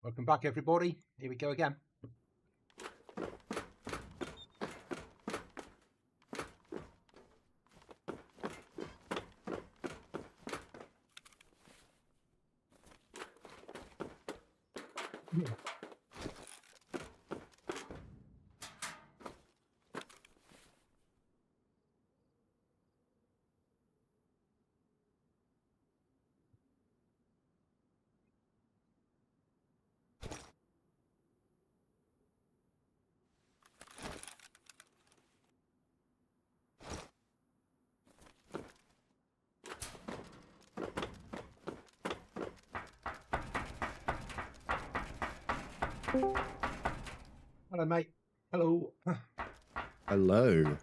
Welcome back, everybody. Here we go again. Hello, mate. Hello. Hello.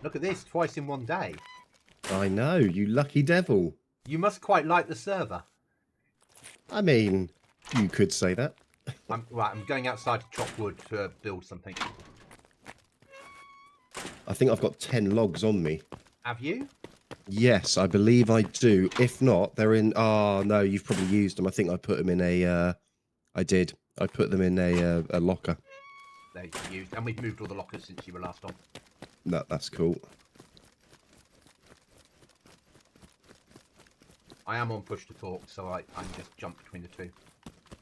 Look at this, twice in one day. I know, you lucky devil. You must quite like the server. I mean, you could say that. I'm going outside to chop wood to build something. I think I've got 10 logs on me. Have you? Yes, I believe I do. If not, they're in... Oh, no, you've probably used them. I think I put them in a... I did. I put them in a locker. They're used. And we've moved all the lockers since you were last on. No, that's cool. I am on push to talk, so I just jump between the two.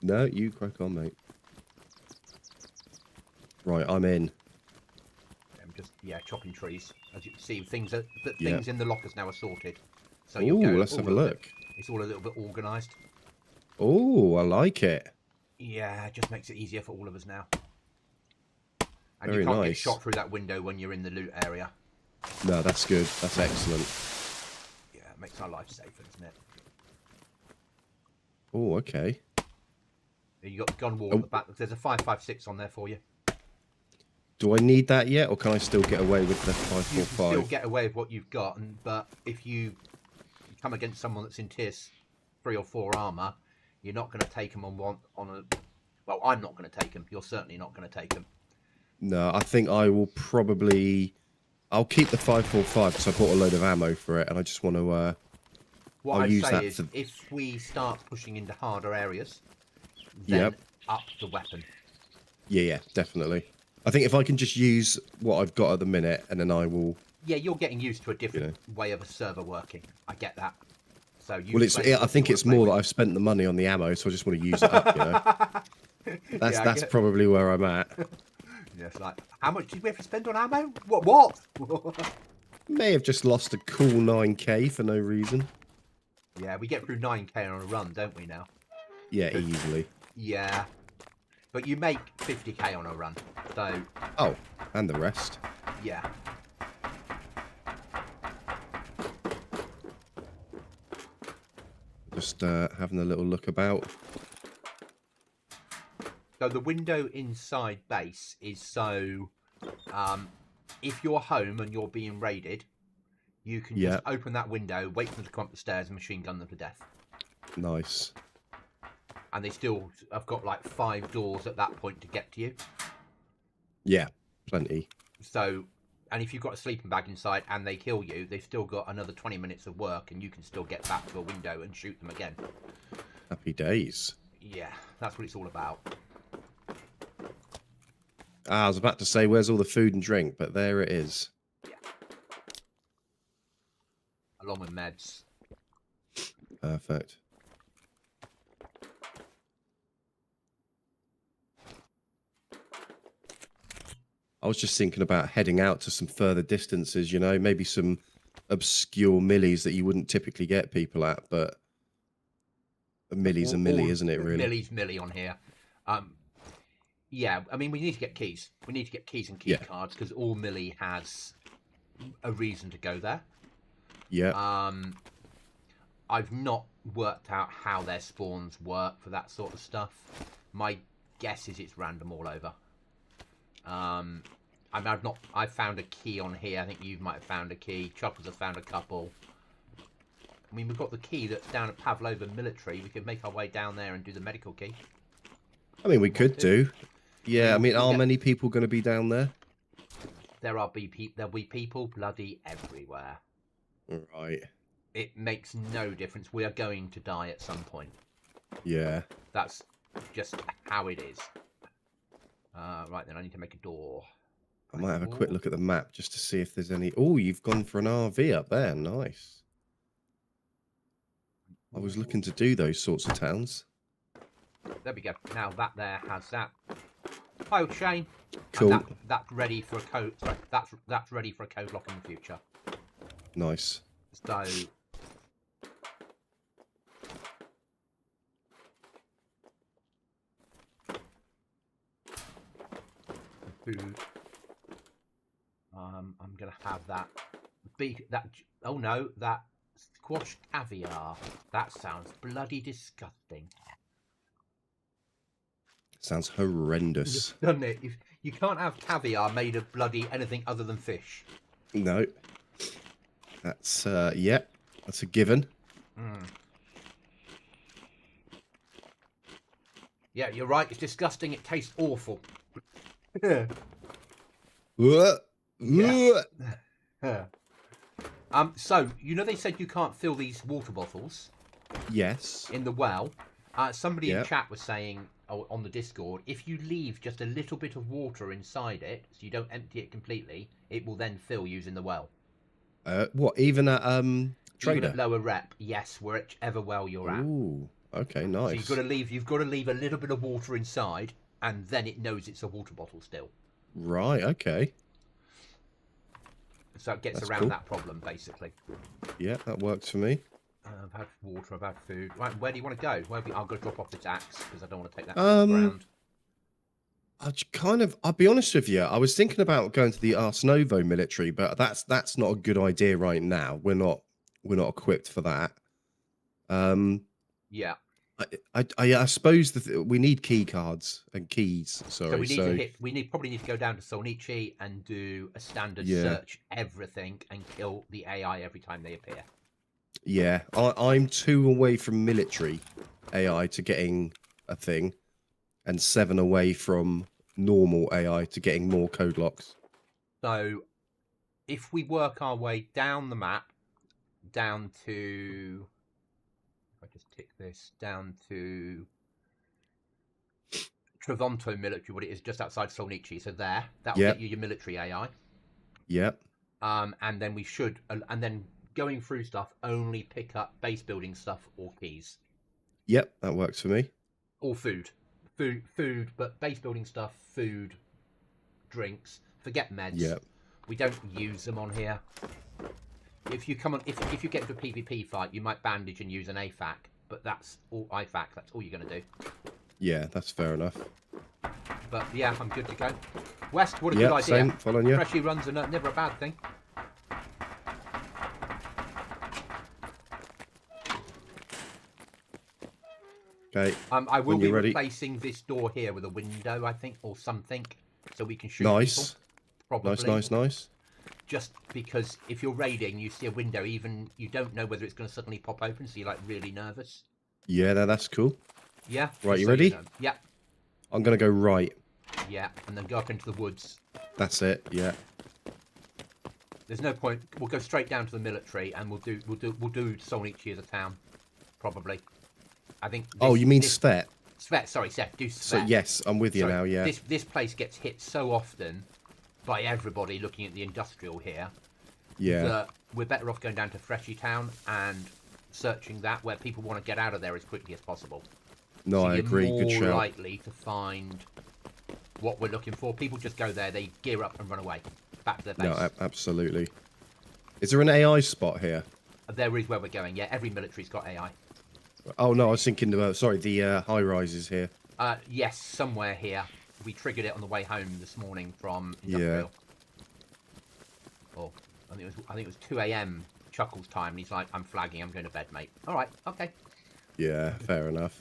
No, you crack on, mate. Right, I'm in. I'm just, chopping trees. As you can see, things in the lockers now are sorted. So Ooh, let's have a look. It's all a little bit organised. Oh, I like it. Yeah, it just makes it easier for all of us now. And Very you can't nice. get shot through that window when you're in the loot area. No, that's good. That's excellent. Yeah, it makes our life safer, doesn't it? Oh, okay. You got the gun wall at the back. There's a 5.56 on there for you. Do I need that yet, or can I still get away with the You 5.45? can still get away with what you've got, but if you come against someone that's in tier 3 or 4 armor, you're not going to take them on a. Well, I'm not going to take them. You're certainly not going to take them. No, I think I will probably... I'll keep the 5.45 because I bought a load of ammo for it, and I just want to... What I'll I'd use say that is, for... if we start pushing into harder areas, then up the weapon. Yeah, definitely. I think if I can just use what I've got at the minute, and then I will... Yeah, you're getting used to a different way of a server working. I get that. So you. Well, I think it's more that I've spent the money on the ammo, so I just want to use it up, you know? That's probably where I'm at. Yeah, it's like, how much did we have to spend on ammo? What? May have just lost a cool 9k for no reason. Yeah, we get through 9k on a run, don't we now? Yeah, easily. Yeah. But you make 50k on a run, so... Oh, and the rest. Yeah. Just having a little look about. So the window inside base is so... if you're home and you're being raided, you can just open that window, wait for them to come up the stairs and machine gun them to death. Nice. And they still have got like 5 doors at that point to get to you. Yeah, plenty. So, and if you've got a sleeping bag inside and they kill you, they've still got another 20 minutes of work and you can still get back to a window and shoot them again. Happy days. Yeah, that's what it's all about. I was about to say, where's all the food and drink? But there it is. Yeah. Along with meds. Perfect. I was just thinking about heading out to some further distances, you know, maybe some obscure millies that you wouldn't typically get people at, but a millie's a millie, isn't it, really? Millie's millie on here. Yeah, I mean, we need to get keys. We need to get keys and key cards because all millie has a reason to go there. Yeah. I've not worked out how their spawns work for that sort of stuff. My guess is it's random all over. I mean, I've found a key on here. I think you might have found a key. Choppers have found a couple. I mean, we've got the key that's down at Pavlova Military. We could make our way down there and do the medical key. I mean, we could do. Yeah, I mean, are many people going to be down there? There'll be people bloody everywhere. Right. It makes no difference. We are going to die at some point. Yeah. That's just how it is. Right then, I need to make a door. I might have a quick look at the map just to see if there's any... Oh, you've gone for an RV up there. Nice. I was looking to do those sorts of towns. There we go. Now that there has that pile chain. Cool. And that's ready for a code. Sorry, that's ready for a code lock in the future. Nice. So food. I'm gonna have that. Oh no, that squashed caviar. That sounds bloody disgusting. Sounds horrendous. Doesn't it? You can't have caviar made of bloody anything other than fish. No. That's, yeah, that's a given. Mm. Yeah, you're right. It's disgusting. It tastes awful. Yeah. So, you know they said you can't fill these water bottles Yes. in the well? Somebody in chat was saying on the Discord, if you leave just a little bit of water inside it, so you don't empty it completely, it will then fill using the well. What, even at Trader? Even at lower rep, yes, wherever well you're at. Ooh, okay, nice. So you've got to leave a little bit of water inside, and then it knows it's a water bottle still. Right, okay. So it gets That's around cool. that problem, basically. Yeah, that works for me. I've had water, I've had food. Right, where do you want to go? I'm going to drop off this axe, because I don't want to take that to the ground. I'll be honest with you, I was thinking about going to the Ars Novo military, but that's not a good idea right now. We're not equipped for that. Yeah. I suppose we need key cards and keys. Sorry, So we probably need to go down to Solnichi and do a standard search everything and kill the AI every time they appear. Yeah, I'm 2 away from military AI to getting a thing, and 7 away from normal AI to getting more code locks. So, if we work our way down the map, down to... If I just tick this, down to Trevanto military, what it is, just outside Solnichi. So there, that'll get you your military AI. Yep. And then we should... And then going through stuff, only pick up base building stuff or keys. Yep, that works for me. Or food. Food, but base building stuff, food, drinks. Forget meds. Yep. We don't use them on here. If you come on, if you get into a PvP fight, you might bandage and use an AFAC, but that's all IFAC. That's all you're gonna do. Yeah, that's fair enough. But yeah, I'm good to go. West, what a good idea. Same, following you. Freshly runs are never a bad thing. Okay. I will be replacing this door here with a window, I think, or something, so we can shoot people. Probably. Nice. Just because if you're raiding, you see a window, even you don't know whether it's going to suddenly pop open, so you're like really nervous. Yeah, that's cool. Yeah. Right, you ready? You know. Yeah. I'm gonna go right. Yeah, and then go up into the woods. That's it. Yeah. There's no point. We'll go straight down to the military, and we'll do Solnichi as a town, probably. I think. You mean Svet? Svet, sorry, Svet. Do Svet. So yes, I'm with you now. Yeah. This place gets hit so often by everybody looking at the industrial here. Yeah. That we're better off going down to Freshy Town and searching that where people want to get out of there as quickly as possible. No, I agree. Good shout. More likely to find what we're looking for. People just go there, they gear up and run away back to their base. No, absolutely. Is there an AI spot here? There is where we're going. Yeah, every military's got AI. Oh no, I was thinking about the high rises here. Yes, somewhere here. We triggered it on the way home this morning from industrial. Yeah. Oh, I think it was 2 a.m. Chuckles time, and he's like, "I'm flagging. I'm going to bed, mate." All right, okay. Yeah, fair enough.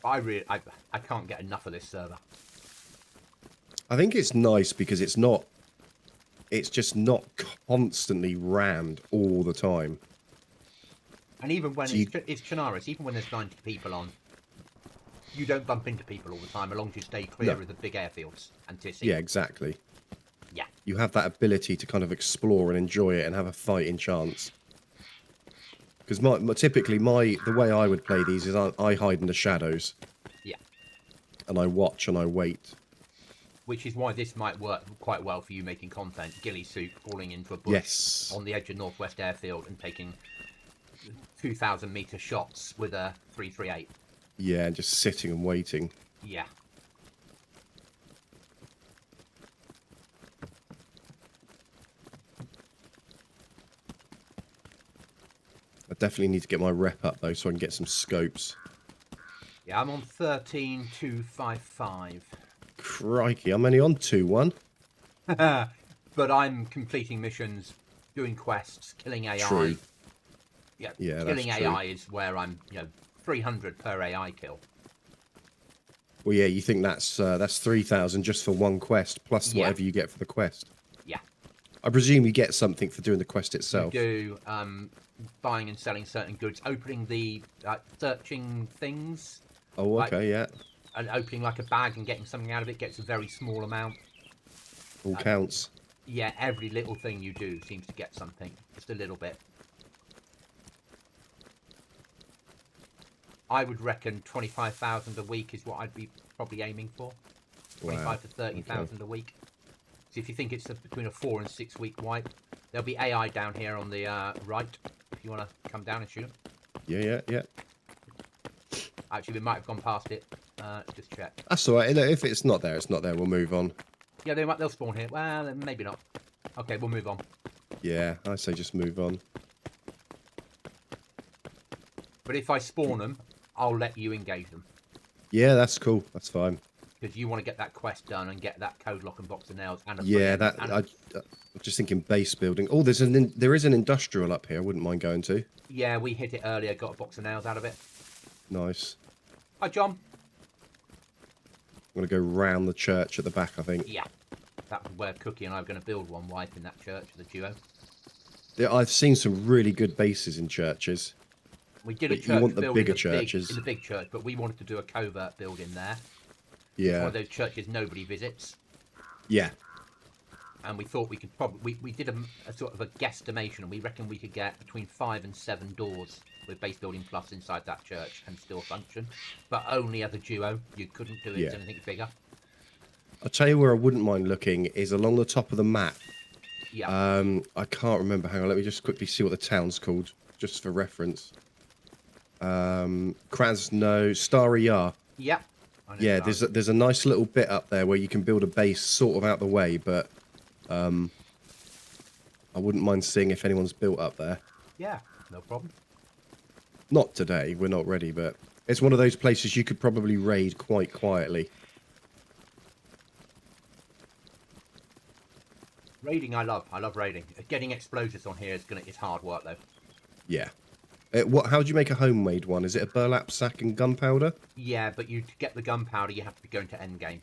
I can't get enough of this server. I think it's nice because it's just not constantly rammed all the time. And even when it's Chernarus, even when there's 90 people on, you don't bump into people all the time, as long as you stay clear of the big airfields and Tissy. Yeah, exactly. Yeah, you have that ability to kind of explore and enjoy it and have a fighting chance. Because typically the way I would play these is I hide in the shadows. Yeah. And I watch and I wait. Which is why this might work quite well for you making content. Ghillie suit falling into a bush Yes. on the edge of Northwest Airfield and taking 2,000-meter shots with a 338. Yeah, and just sitting and waiting. Yeah. I definitely need to get my rep up though, so I can get some scopes. Yeah, I'm on 13,255. Crikey, I'm only on 2-1. But I'm completing missions, doing quests, killing AI. True. Yeah, that's killing true. AI is where I'm, 300 per AI kill. Well, yeah, you think that's 3,000 just for one quest, plus whatever you get for the quest. Yeah. I presume you get something for doing the quest itself. You do buying and selling certain goods, opening the searching things. Oh, okay, yeah. And opening like a bag and getting something out of it gets a very small amount. All counts. Yeah, every little thing you do seems to get something, just a little bit. I would reckon 25,000 a week is what I'd be probably aiming for. 25 to 30,000 a week. So if you think it's between a 4 and 6 week wipe, there'll be AI down here on the right. If you want to come down and shoot them. Yeah. Actually, we might have gone past it. Just check. That's all right. If it's not there, it's not there. We'll move on. Yeah, they'll spawn here. Well, maybe not. Okay, we'll move on. Yeah, I say just move on. But if I spawn them, I'll let you engage them. Yeah, that's cool. That's fine. Because you want to get that quest done and get that code lock and box of nails. And I'm just thinking base building. Oh, there is an industrial up here. I wouldn't mind going to. Yeah, we hit it earlier. Got a box of nails out of it. Nice. Hi, John. I'm going to go round the church at the back, I think. Yeah. That's where Cookie and I are going to build one wipe in that church as a duo. Yeah, I've seen some really good bases in churches. We did a church you want the build bigger in churches. in the big church, but we wanted to do a covert build in there. Yeah. It's one of those churches nobody visits. Yeah. And we thought we could probably... We did a sort of a guesstimation, and we reckon we could get between 5 and 7 doors with base building plus inside that church and still function. But only as a duo. You couldn't do it as anything bigger. I'll tell you where I wouldn't mind looking is along the top of the map. Yeah. I can't remember. Hang on, let me just quickly see what the town's called, just for reference. Krasno Starry Yar. Yeah. Yeah, there's a nice little bit up there where you can build a base sort of out the way, but I wouldn't mind seeing if anyone's built up there. Yeah, no problem. Not today, we're not ready, but it's one of those places you could probably raid quite quietly. Raiding, I love raiding. Getting explosives on here is hard work though. Yeah. How do you make a homemade one? Is it a burlap sack and gunpowder? Yeah, but to get the gunpowder, you have to be going to endgame.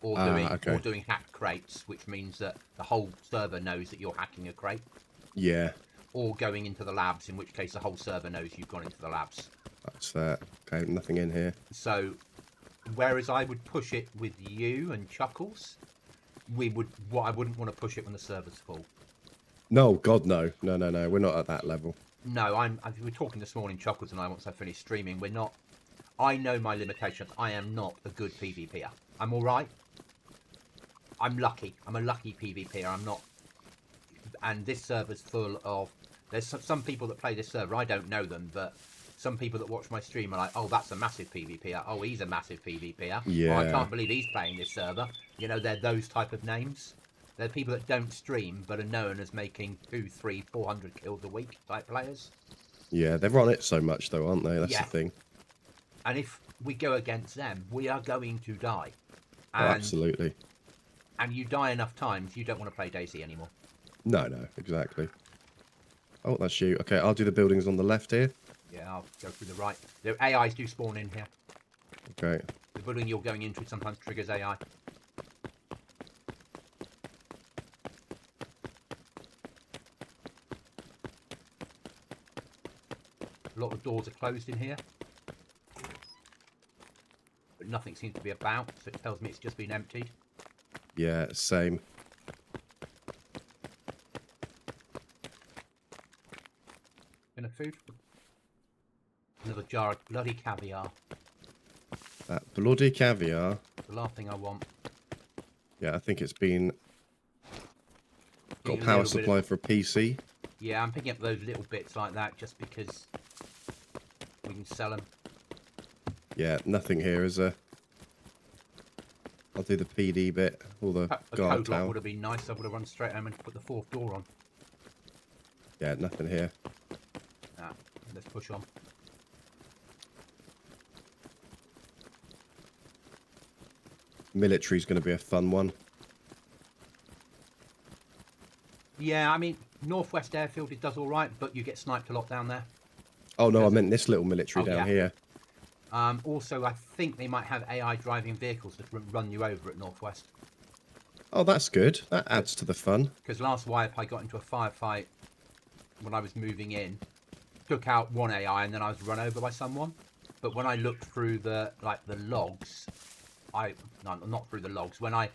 Or doing hacked crates, which means that the whole server knows that you're hacking a crate. Yeah. Or going into the labs, in which case the whole server knows you've gone into the labs. That's that. Okay, nothing in here. So, whereas I would push it with you and Chuckles, I wouldn't want to push it when the server's full. No, God, no. No. We're not at that level. No, we were talking this morning, Chuckles and I, once I finished streaming. We're not... I know my limitations. I am not a good PvPer. I'm alright. I'm lucky. I'm a lucky PvPer. I'm not... And this server's full of... There's some people that play this server. I don't know them, but some people that watch my stream are like, oh, that's a massive PvPer. Oh, he's a massive PvPer. Yeah. Oh, I can't believe he's playing this server. You know, they're those type of names. They're people that don't stream, but are known as making 200, 300, 400 kills a week type players. Yeah, they're on it so much, though, aren't they? That's the thing. And if we go against them, we are going to die. And, absolutely. And you die enough times, you don't want to play DayZ anymore. No, exactly. Oh, that's you. Okay, I'll do the buildings on the left here. Yeah, I'll go through the right. The AIs do spawn in here. Okay. The building you're going into sometimes triggers AI. A lot of doors are closed in here. But nothing seems to be about, so it tells me it's just been emptied. Yeah, same. Bit of food. Another jar of bloody caviar. That bloody caviar. The last thing I want. Yeah, I think it's been... Got a Eat a power little bit supply of- for a PC. Yeah, I'm picking up those little bits like that just because we can sell them. Yeah, nothing here, is there? I'll do the PD bit, or the A guard code lock tower. would have been nice. I would have run straight home and put the 4th door on. Yeah, nothing here. Ah, let's push on. Military's going to be a fun one. Yeah, I mean, Northwest Airfield, it does all right, but you get sniped a lot down there. Oh no, I meant this little military Oh, down yeah. here. Also, I think they might have AI driving vehicles that run you over at Northwest. Oh, that's good. That adds to the fun. Because last wipe, I got into a firefight when I was moving in. Took out one AI and then I was run over by someone. But when I looked through the logs, no, not through the logs. When I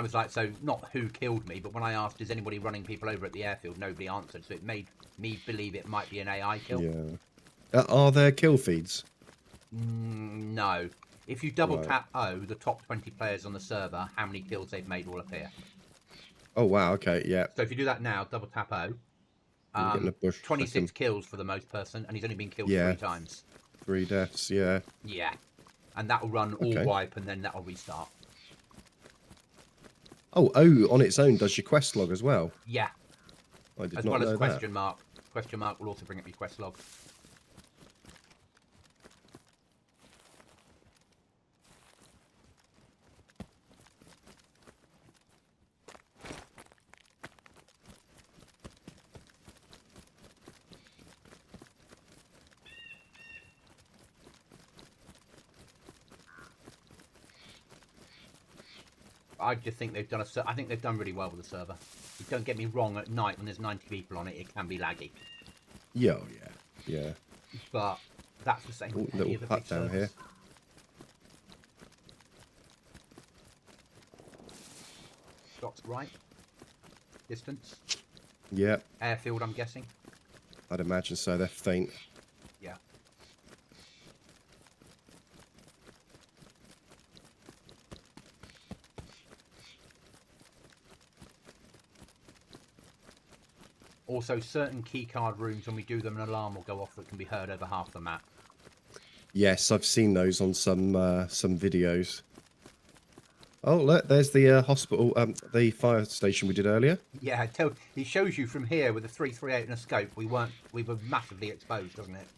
was like, so not who killed me, but when I asked, is anybody running people over at the airfield, nobody answered. So it made me believe it might be an AI kill. Yeah. Are there kill feeds? No. If you double Right. tap O, the top 20 players on the server, how many kills they've made will appear. Oh wow. Okay. Yeah. So if you do that now, double tap O. I'm getting a bush 26 second. kills for the most person, and he's only been killed Yeah. 3 times. 3 deaths. Yeah. Yeah. And that'll run all Okay. wipe, and then that'll restart. Oh, on its own does your quest log as well. Yeah. I did As not well know as that. question mark. Question mark will also bring up your quest log. I just think they've done I think they've done really well with the server. Don't get me wrong, at night when there's 90 people on it, it can be laggy. Yeah. Oh, yeah. Yeah. But that's the same Ooh, with any little of the hut big down servers. here. Shots right. Distance. Yeah. Airfield, I'm guessing. I'd imagine so. They're faint. Yeah. Also, certain keycard rooms, when we do them, an alarm will go off that can be heard over half the map. Yes, I've seen those on some videos. Oh, look, there's the hospital, the fire station we did earlier. Yeah, it shows you from here with a 338 and a scope. We were massively exposed, doesn't it?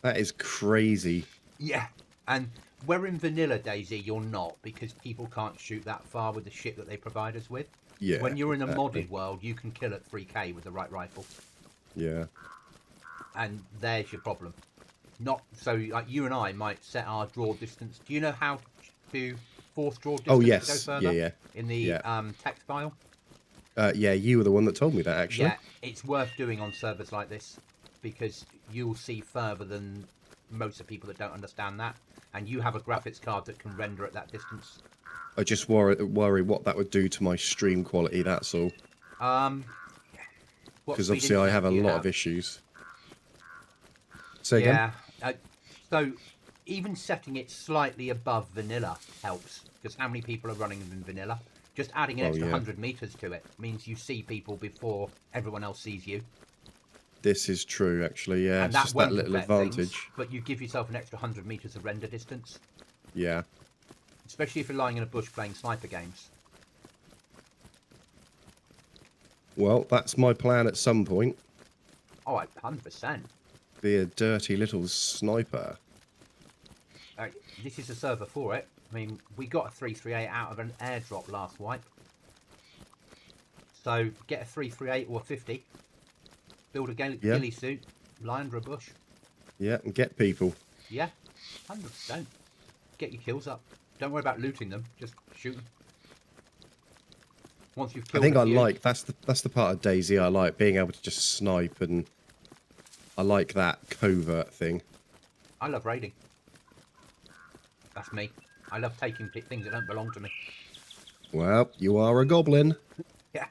That is crazy. Yeah, and where in vanilla DayZ you're not, because people can't shoot that far with the shit that they provide us with. Yeah. When you're in a exactly. modded world, you can kill at 3k with the right rifle, Yeah. and there's your problem. Not so like you and I might set our draw distance. Do you know how to force draw distance Oh to yes. go further? Yeah. In the Yeah. text file. Yeah. You were the one that told me that actually. Yeah, it's worth doing on servers like this because you'll see further than most of the people that don't understand that, and you have a graphics card that can render at that distance. I just worry what that would do to my stream quality. That's all. What Because speed obviously I internet have a do you lot of issues. Say again. Yeah. So even setting it slightly above vanilla helps, because how many people are running in vanilla? Just adding an extra 100 meters to it means you see people before everyone else sees you. This is true, actually. Yeah, And it's just that won't little affect advantage. things, but you give yourself an extra 100 meters of render distance, Yeah. especially if you're lying in a bush playing sniper games. Well, that's my plan at some point. Oh, 100%. Be a dirty little sniper. This is a server for it. I mean, we got a 338 out of an airdrop last wipe. So get a 338 or a 50. Build a ghillie suit. Lie under a bush. Yeah, and get people. Yeah, 100%. Get your kills up. Don't worry about looting them. Just shoot them. Once you've I killed think a I few, like that's the part of DayZ I like, being able to just snipe, and I like that covert thing. I love raiding. That's me. I love taking things that don't belong to me. Well, you are a goblin. Yeah.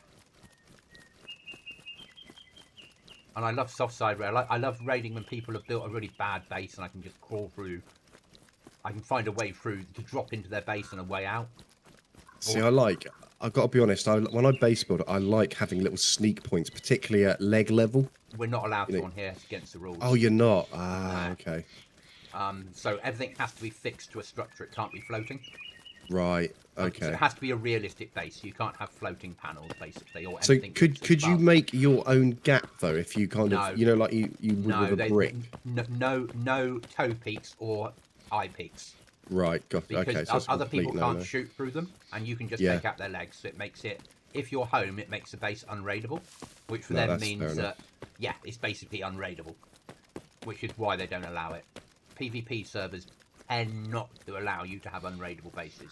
And I love soft side raid. I love raiding when people have built a really bad base and I can just crawl through. I can find a way through to drop into their base and a way out. See, I've got to be honest, when I base build, I like having little sneak points, particularly at leg level. We're not allowed to on here. It's against the rules. Oh, you're not? Ah, okay. So everything has to be fixed to a structure. It can't be floating. Right, okay. So it has to be a realistic base. You can't have floating panels, basically, or So anything. could you make your own gap, though, if you kind of, you know, like you would with a brick? No toe peaks or eye peaks. Right, got Because okay. So other people can't shoot through them, and you can just take out their legs. So it makes it, if you're home, it makes the base unraidable, which for them means that, yeah, it's basically unraidable, which is why they don't allow it. PvP servers tend not to allow you to have unraidable bases.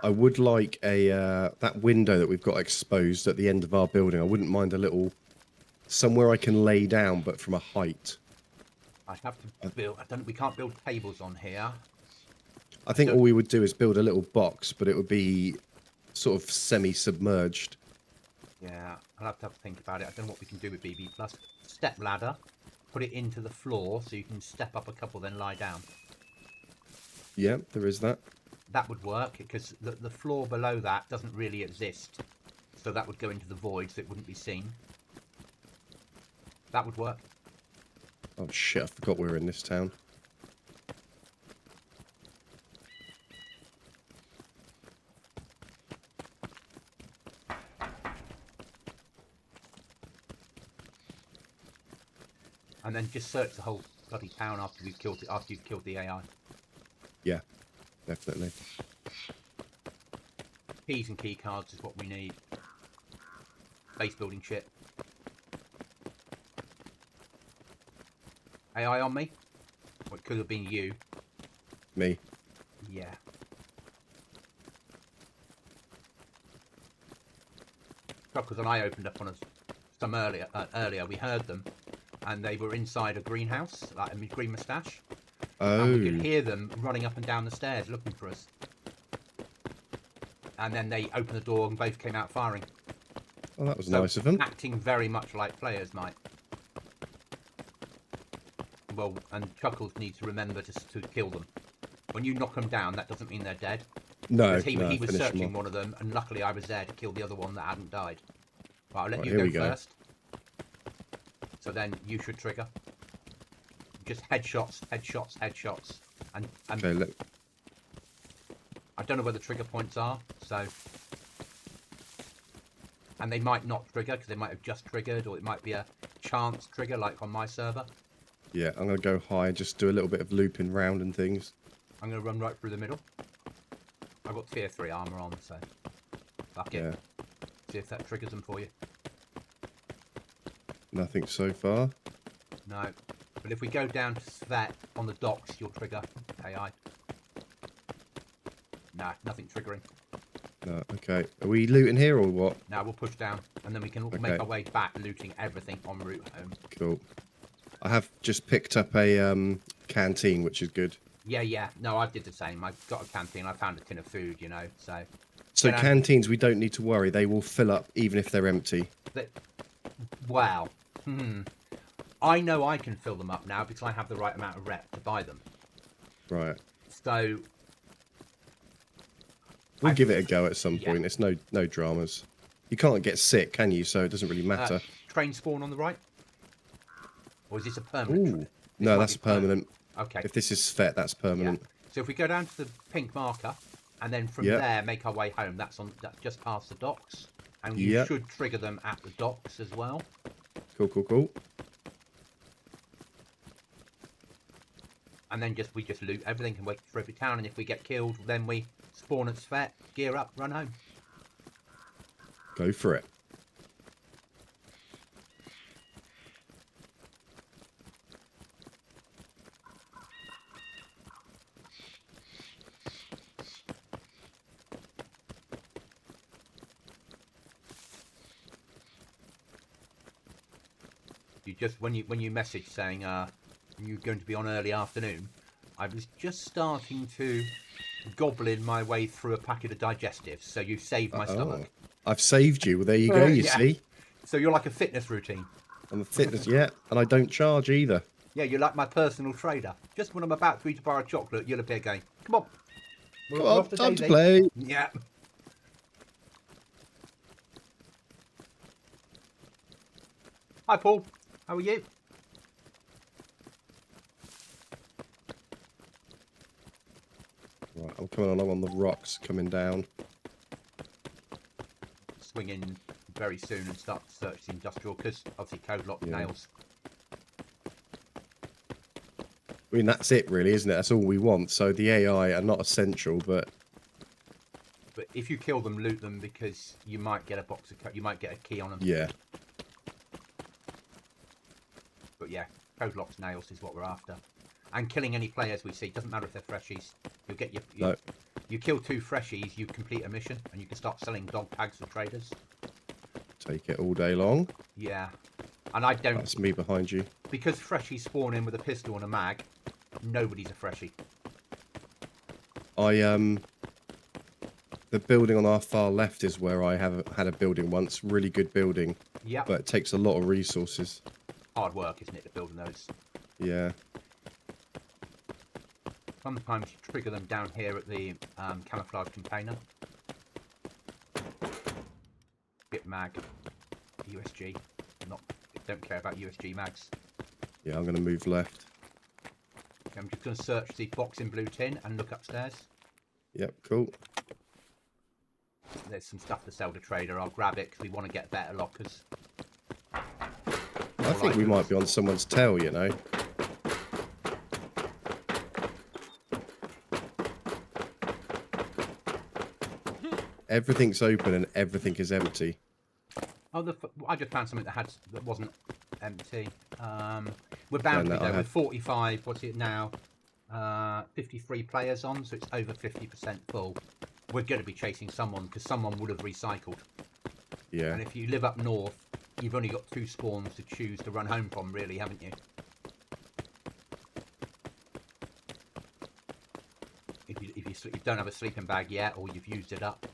I would like that window that we've got exposed at the end of our building. I wouldn't mind a little somewhere I can lay down, but from a height. I'd have to build. We can't build tables on here. I think all we would do is build a little box, but it would be sort of semi-submerged. Yeah, I'll have to think about it. I don't know what we can do with BB Plus. Step ladder, put it into the floor so you can step up a couple, then lie down. Yeah, there is that. That would work because the floor below that doesn't really exist. So that would go into the void so it wouldn't be seen. That would work. Oh shit, I forgot we were in this town. And then just search the whole bloody town after you've killed it, after you've killed the AI. Yeah, definitely. Keys and key cards is what we need. Base building shit. AI on me? Or it could have been you. Me. Yeah. Because when I opened up on us some earlier, we heard them, and they were inside a greenhouse, like a green moustache. Oh. And we could hear them running up and down the stairs looking for us. And then they opened the door and both came out firing. Oh, that was nice of them. Acting very much like players might. Well, and Chuckles needs to remember to kill them. When you knock them down, that doesn't mean they're dead. No, he was searching one of them, and luckily I was there to kill the other one that hadn't died. Right, I'll let you go first. So then you should trigger. Just headshots, headshots, headshots. And okay, look. I don't know where the trigger points are, so... And they might not trigger, because they might have just triggered, or it might be a chance trigger, like on my server. Yeah, I'm going to go high and just do a little bit of looping round and things. I'm going to run right through the middle. I've got tier 3 armour on, so... Fuck it. Yeah. See if that triggers them for you. Nothing so far. No. But if we go down to Svet on the docks, you'll trigger AI. Nah, nothing triggering. No, okay. Are we looting here or what? Now we'll push down, and then we can make our way back, looting everything en route home. Cool. I have just picked up a canteen, which is good. Yeah. No, I did the same. I got a canteen. I found a tin of food, you know, so... So canteens, we don't need to worry. They will fill up even if they're empty. Wow. I know I can fill them up now because I have the right amount of rep to buy them. Right. So... We'll give it a go at some point. It's no dramas. You can't get sick, can you? So it doesn't really matter. Train spawn on the right? Or is this a permanent? Ooh. No, that's permanent. Okay. If this is Svet, that's permanent. Yeah. So if we go down to the pink marker, and then from there make our way home, that's just past the docks. And you should trigger them at the docks as well. Cool. And then we just loot everything and wait for every town, and if we get killed, then we spawn at Svet, gear up, run home. Go for it. You just when you message saying you're going to be on early afternoon, I was just starting to goblin my way through a packet of digestives, so you saved my stomach. I've saved you. Well, there you go, you see. So you're like a fitness routine. I'm a fitness, yeah, and I don't charge either. Yeah, you're like my personal trader. Just when I'm about to eat a bar of chocolate, you'll appear going, come on. Come We're on, off to time to DayZ. play. Yeah. Hi, Paul. How are you? Right, I'm coming along on the rocks, coming down. Swing in very soon and start to search the industrial, because obviously code lock nails. I mean, that's it really, isn't it? That's all we want. So the AI are not essential, but if you kill them, loot them, because you might get a box of you might get a key on them. yeah. But yeah, code locks nails is what we're after. And killing any players we see, doesn't matter if they're freshies. You'll get your No. You kill 2 freshies, you complete a mission, and you can start selling dog tags for traders. Take it all day long. Yeah. And I don't... That's me behind you. Because freshies spawn in with a pistol and a mag, nobody's a freshie. The building on our far left is where I have had a building once. Really good building. Yeah. But it takes a lot of resources. Hard work, isn't it, to build those? Yeah. Sometimes you trigger them down here at the camouflage container. Bit mag. USG. Don't care about USG mags. Yeah, I'm going to move left. Okay, I'm just going to search the box in blue tin and look upstairs. Yep, cool. There's some stuff to sell to trader. I'll grab it because we want to get better lockers. I think we might be on someone's tail, you know. Everything's open and everything is empty. Oh, I just found something that wasn't empty. We're bound to be though with 45. What's it now? 53 players on, so it's over 50% full. We're going to be chasing someone because someone would have recycled. Yeah. And if you live up north, you've only got 2 spawns to choose to run home from, really, haven't you? If you don't have a sleeping bag yet, or you've used it up.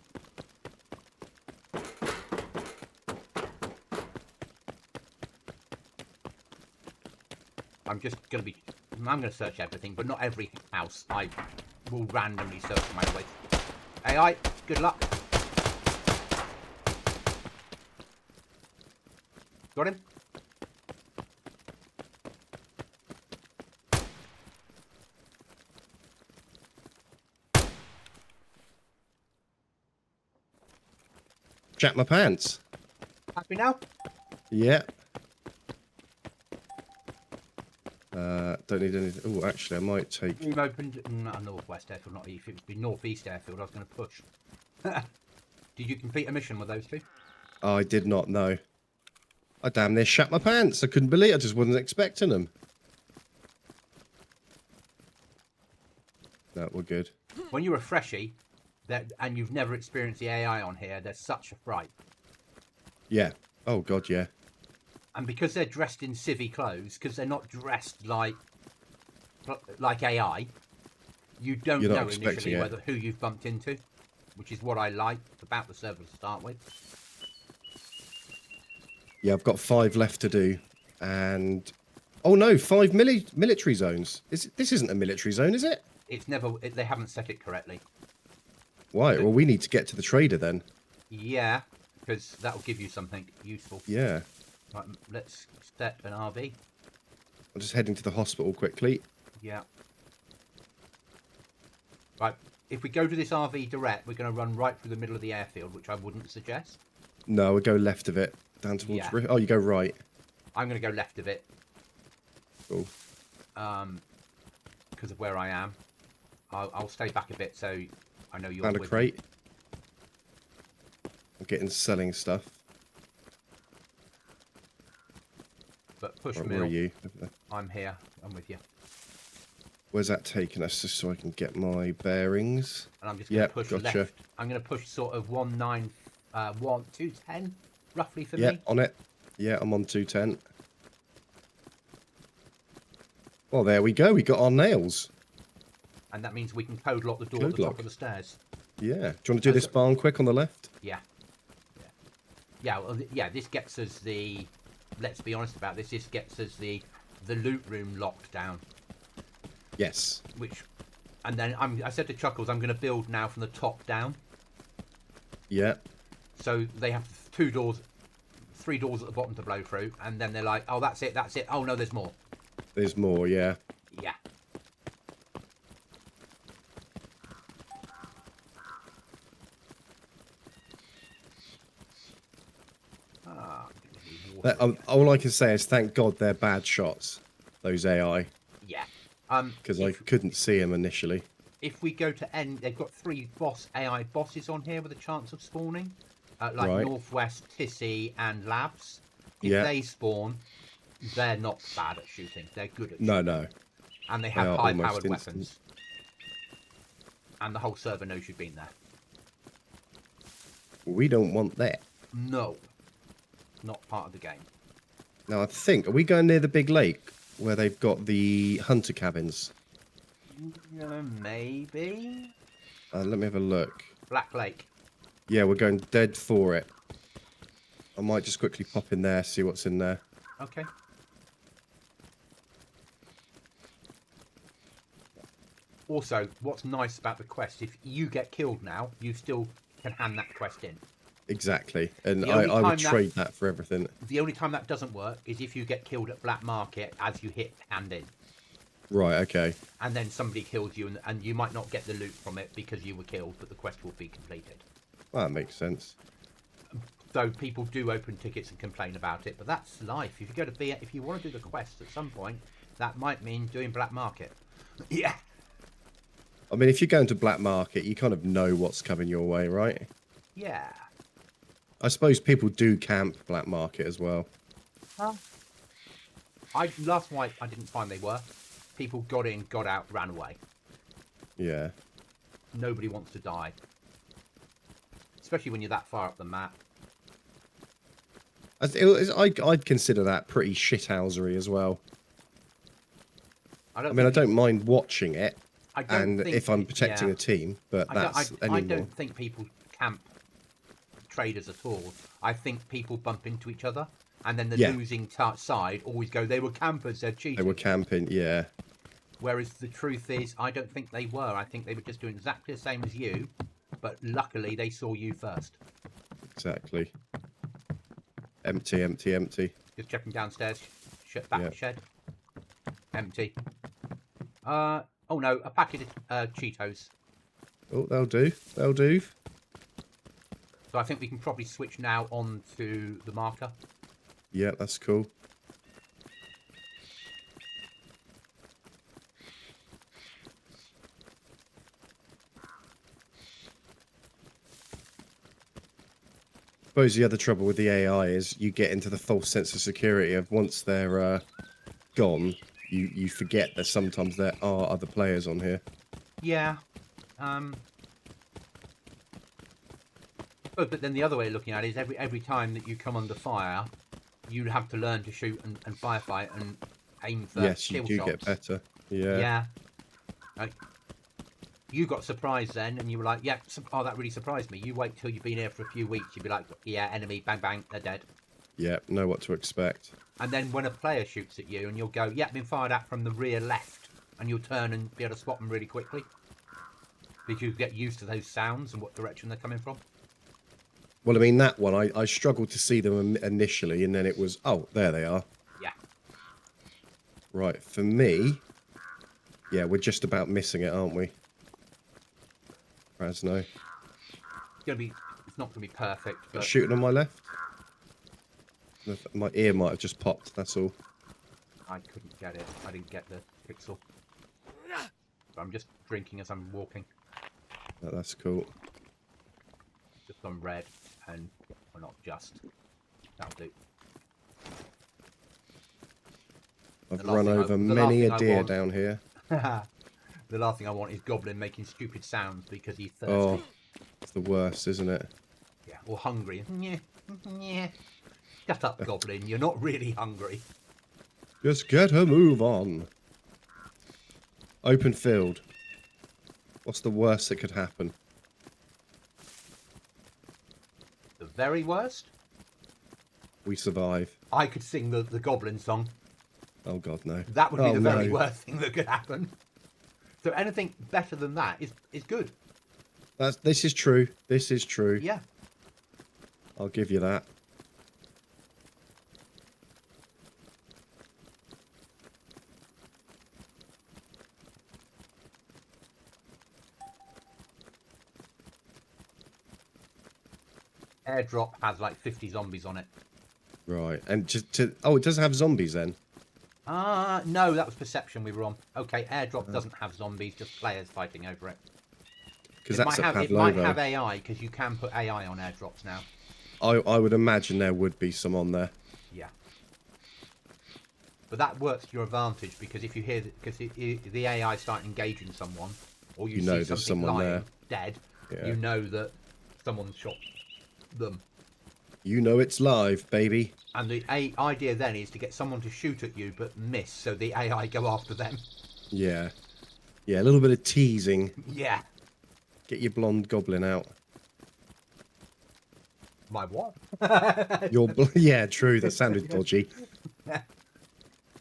I'm going to search everything, but not every house. I will randomly search my way. AI, good luck. Got him? Jack my pants. Happy now? Yeah. Don't need anything. Oh, actually, I might take... We've opened a northwest airfield, not if it would be northeast airfield, I was going to push. Did you complete a mission with those 2? Oh, I did not know. I damn near shat my pants. I couldn't believe it. I just wasn't expecting them. No, we're good. When you're a freshie, and you've never experienced the AI on here, they're such a fright. Yeah. Oh, God, yeah. And because they're dressed in civvy clothes, because they're not dressed like AI, you don't know initially who you've bumped into, which is what I like about the server to start with. Yeah, I've got 5 left to do, and oh no, 5 military zones. This isn't a military zone, is it? It's never. They haven't set it correctly. Why? Well, we need to get to the trader then. Yeah, because that'll give you something useful. Yeah. Right, let's set an RV. I'm just heading to the hospital quickly. Yeah. Right, if we go to this RV direct, we're going to run right through the middle of the airfield, which I wouldn't suggest. No, we'll go left of it, down towards... Yeah. Oh, you go right. I'm going to go left of it. Cool. Because of where I am. I'll stay back a bit so I know you're Found a with crate. me. I'm getting selling stuff. But push Right, mill. where are you? I'm here. I'm with you. Where's that taking us, just so I can get my bearings? And I'm just going to push gotcha. left. I'm going to push sort of 210, roughly for Yeah, me. on it. Yeah, I'm on 210. Well, there we go. We got our nails. And that means we can code lock the door at the top of the stairs. Yeah. Do you want to do this barn quick on the left? Yeah. Yeah. Yeah, well, yeah, this gets us the let's be honest about this. This gets us the loot room locked down. Yes. And then I said to Chuckles, I'm going to build now from the top down. Yeah. So they have 3 doors at the bottom to blow through, and then they're like, oh, that's it. Oh no, there's more. There's more, yeah. Yeah. All I can say is thank God they're bad shots, those AI. Yeah. Because I couldn't see them initially. If we go to end, they've got 3 AI bosses on here with a chance of spawning. Like Right. Northwest, Tissy, and Labs. If Yeah. they spawn, they're not bad at shooting. They're good at shooting. No. And they They have are high-powered almost weapons. instant. And the whole server knows you've been there. We don't want that. No. Not part of the game. Now, I think, are we going near the big lake where they've got the hunter cabins? Maybe? Let me have a look. Black Lake. Yeah, we're going dead for it. I might just quickly pop in there, see what's in there. Okay. Also, what's nice about the quest, if you get killed now, you still can hand that quest in. Exactly. And The only I would time trade that for everything. The only time that doesn't work is if you get killed at black market as you hit hand in. Right, okay. And then somebody kills you, and you might not get the loot from it because you were killed, but the quest will be completed. Well, that makes sense. So people do open tickets and complain about it, but that's life. If you go to if you want to do the quest at some point, that might mean doing black market. Yeah. I mean, if you're going to black market, you kind of know what's coming your way, right? Yeah. I suppose people do camp black market as well. Huh? Last night I didn't find they were. People got in, got out, ran away. Yeah. Nobody wants to die. Especially when you're that far up the map. I'd consider that pretty shithousery as well. I don't mind watching it, and if I'm protecting a team, but I don't think people camp traders at all. I think people bump into each other, and then the losing side always go, they were campers, they're cheating. They were camping, yeah. Whereas the truth is, I don't think they were. I think they were just doing exactly the same as you, but luckily they saw you first. Exactly. Empty, empty, empty. Just checking downstairs. Back shed. Empty. Oh no, a packet of Cheetos. Oh, they'll do. They'll do. So I think we can probably switch now on to the marker. Yeah, that's cool. I suppose the other trouble with the AI is you get into the false sense of security of once they're gone, you forget that sometimes there are other players on here. Yeah. But then the other way of looking at it is every time that you come under fire, you have to learn to shoot and firefight and aim for yes, you kill do shots. get better. Yeah. Yeah. You got surprised then, and you were like, "Yeah, oh, that really surprised me." You wait till you've been here for a few weeks, you'd be like, "Yeah, enemy, bang bang, they're dead." Yeah, know what to expect. And then when a player shoots at you, and you'll go, "Yeah, been fired at from the rear left," and you'll turn and be able to spot them really quickly because you get used to those sounds and what direction they're coming from. Well, I mean, that one, I struggled to see them initially, and then it was, oh, there they are. Yeah. Right, for me, yeah, we're just about missing it, aren't we? Rasno. It's not gonna be perfect. But Shooting on my left. My ear might have just popped. That's all. I couldn't get it. I didn't get the pixel. But I'm just drinking as I'm walking. That's cool. Just gone red, and well, not just. That'll do. I've run over many a deer down here. The last thing I want is Goblin making stupid sounds because he's thirsty. Oh, it's the worst, isn't it? Yeah, or hungry. Yeah. Shut up, Goblin. You're not really hungry. Just get a move on. Open field. What's the worst that could happen? The very worst? we survive. I could sing the Goblin song. Oh God, no. That would be Oh, the very no. worst thing that could happen. So anything better than that is good. This is true. This is true. Yeah. I'll give you that. Airdrop has like 50 zombies on it. Right. And oh, it does have zombies then. No, that was perception we were on. Okay, airdrop doesn't have zombies, just players fighting over it. Because that's a It might have Pavlovo. AI, because you can put AI on airdrops now. I would imagine there would be some on there. Yeah. But that works to your advantage, because if you hear because the AI start engaging someone, or you know see there's something someone lying there. dead, Yeah. you know that someone's shot them. You know it's live, baby. And the idea then is to get someone to shoot at you but miss, so the AI go after them. Yeah. Yeah, a little bit of teasing. Yeah. Get your blonde goblin out. My what? Yeah, true. That sounded dodgy.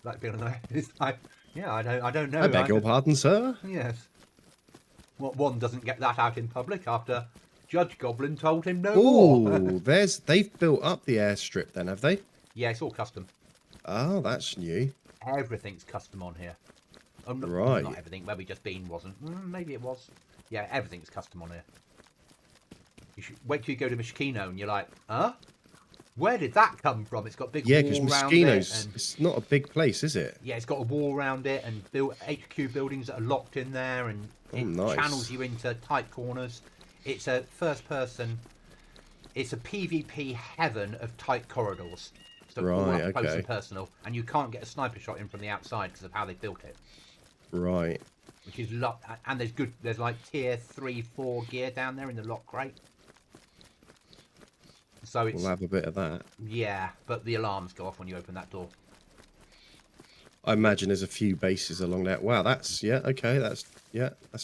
Like being on it's like, yeah, I don't know. I beg your pardon, sir. Yes. What one doesn't get that out in public after Judge Goblin told him no Oh, more. they've built up the airstrip then, have they? Yeah, it's all custom. Oh, that's new. Everything's custom on here. Right. Not everything. Maybe just Bean wasn't. Maybe it was. Yeah, everything's custom on here. You should wait till you go to Mishkino and you're like, huh? Where did that come from? It's got big Yeah, because wall around Moschino's, it. And, it's not a big place, is it? yeah, it's got a wall around it and HQ buildings that are locked in there, and it nice. channels you into tight corners. It's a first person. It's a PvP heaven of tight corridors. So all Right, up close okay. and personal, and you can't get a sniper shot in from the outside because of how they built it. Right. Which is and there's like tier 3, 4 gear down there in the lock crate. So it's We'll have a bit of that. yeah, but the alarms go off when you open that door. I imagine there's a few bases along that. Wow, that's okay. That's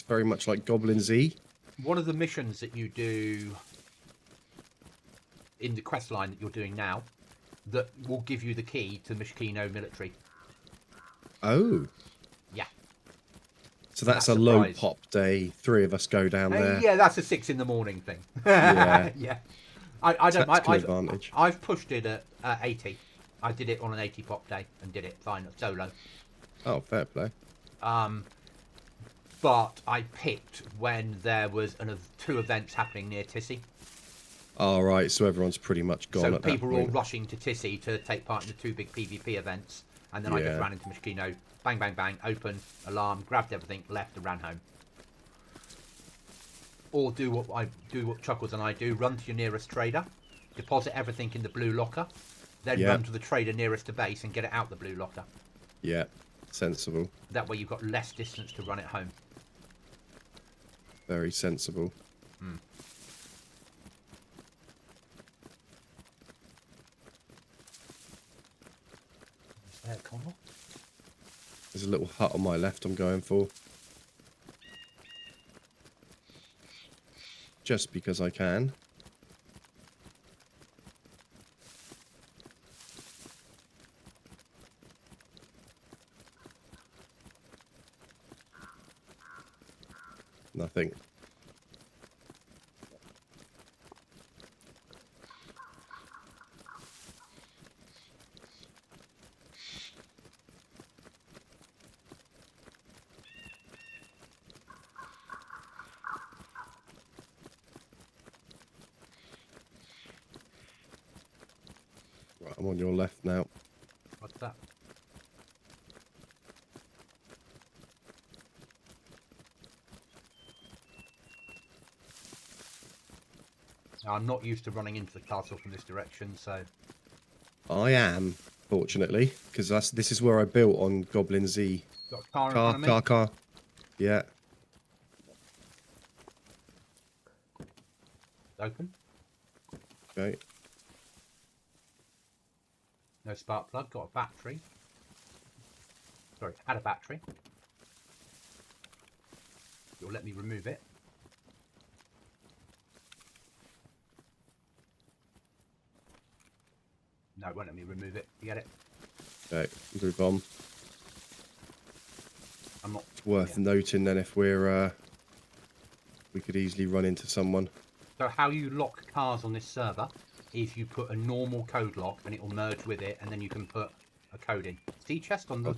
very much like GoblinZ. One of the missions that you do in the quest line that you're doing now, that will give you the key to Mishkino military. Oh. Yeah. So that's a That's a low prize. pop day. 3 of us go down there. Yeah, that's a 6 in the morning thing. Yeah. Yeah. I don't. Tactical advantage. I've pushed it at 80. I did it on an 80 pop day and did it fine solo. Oh, fair play. But I picked when there was 2 events happening near Tissy. All right, so everyone's pretty much gone So at that people were all point. rushing to Tissy to take part in the 2 big PvP events, and then I just Yeah. ran into Mishkino, bang, bang, bang, open, alarm, grabbed everything, left, and ran home. Or do what Chuckles and I do: run to your nearest trader, deposit everything in the blue locker, then Yeah. run to the trader nearest to base and get it out the blue locker. Yeah, sensible. That way you've got less distance to run it home. Very sensible. Is there, Connell? There's a little hut on my left I'm going for. Just because I can. Nothing. Right, I'm on your left now. What's that? Now, I'm not used to running into the castle from this direction, so I am, fortunately, because this is where I built on GoblinZ. got a car in front of me. Car. Yeah. Open. Okay. No spark plug. Got a battery. Sorry, had a battery. You'll let me remove it. No, it won't let me remove it. You get it? Okay, move on. I'm not... It's worth noting then if we're... we could easily run into someone. So how you lock cars on this server is you put a normal code lock and it will merge with it, and then you can put a code in. Sea chest on the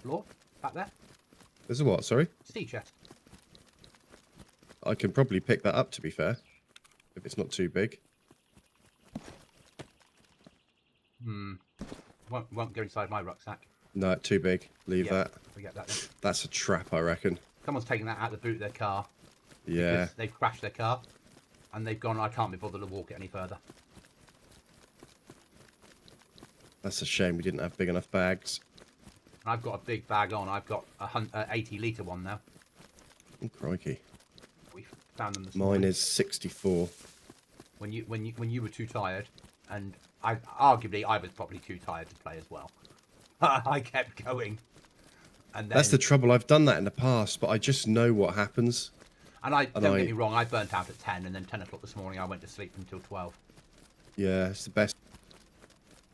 floor back there. There's a what? Sorry? Sea chest. I can probably pick that up, to be fair, if it's not too big. Won't go inside my rucksack. No, too big. Leave that. Forget that then. That's a trap, I reckon. Someone's taken that out of the boot of their car. Yeah. They've crashed their car and they've gone, I can't be bothered to walk it any further. That's a shame we didn't have big enough bags. I've got a big bag on. I've got a 80-litre one now. Oh, crikey. We found them this morning. Mine is 64. When you were too tired, and arguably I was probably too tired to play as well. I kept going. And then, that's the trouble. I've done that in the past, but I just know what happens. And don't get me wrong, I burnt out at 10, and then 10 o'clock this morning I went to sleep until 12. Yeah, it's the best.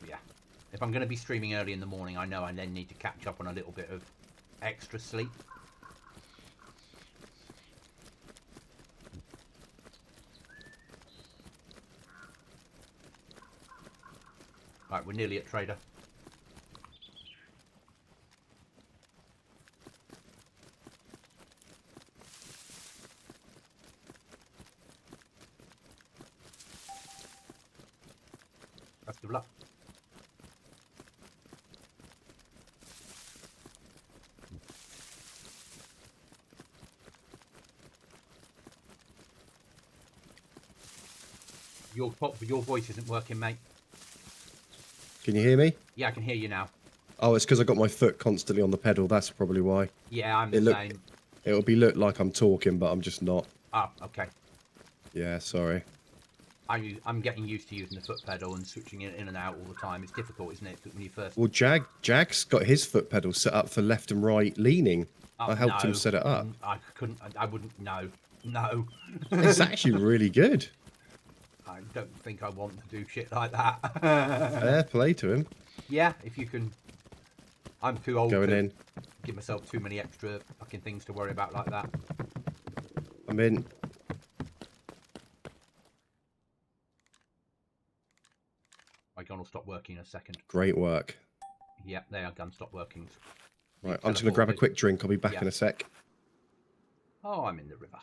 Yeah. If I'm going to be streaming early in the morning, I know I then need to catch up on a little bit of extra sleep. Right, we're nearly at Trader. Best of luck. Your voice isn't working, mate. Can you hear me? Yeah, I can hear you now. Oh, it's because I got my foot constantly on the pedal. That's probably why. Yeah, I'm the same. It'll be look like I'm talking, but I'm just not. Ah, okay. Yeah, sorry. I'm getting used to using the foot pedal and switching it in and out all the time. It's difficult, isn't it, when you first... Well, Jag's got his foot pedal set up for left and right leaning. I helped him set it up. I couldn't... I wouldn't... No. It's actually really good. I don't think I want to do shit like that. Fair play to him. Yeah, if you can... I'm too old to give myself too many extra fucking things to worry about like that. I'm in. My gun will stop working in a second. Great work. Yeah, there, our gun stopped working. Right, I'm just going to grab a quick drink. I'll be back in a sec. Oh, I'm in the river.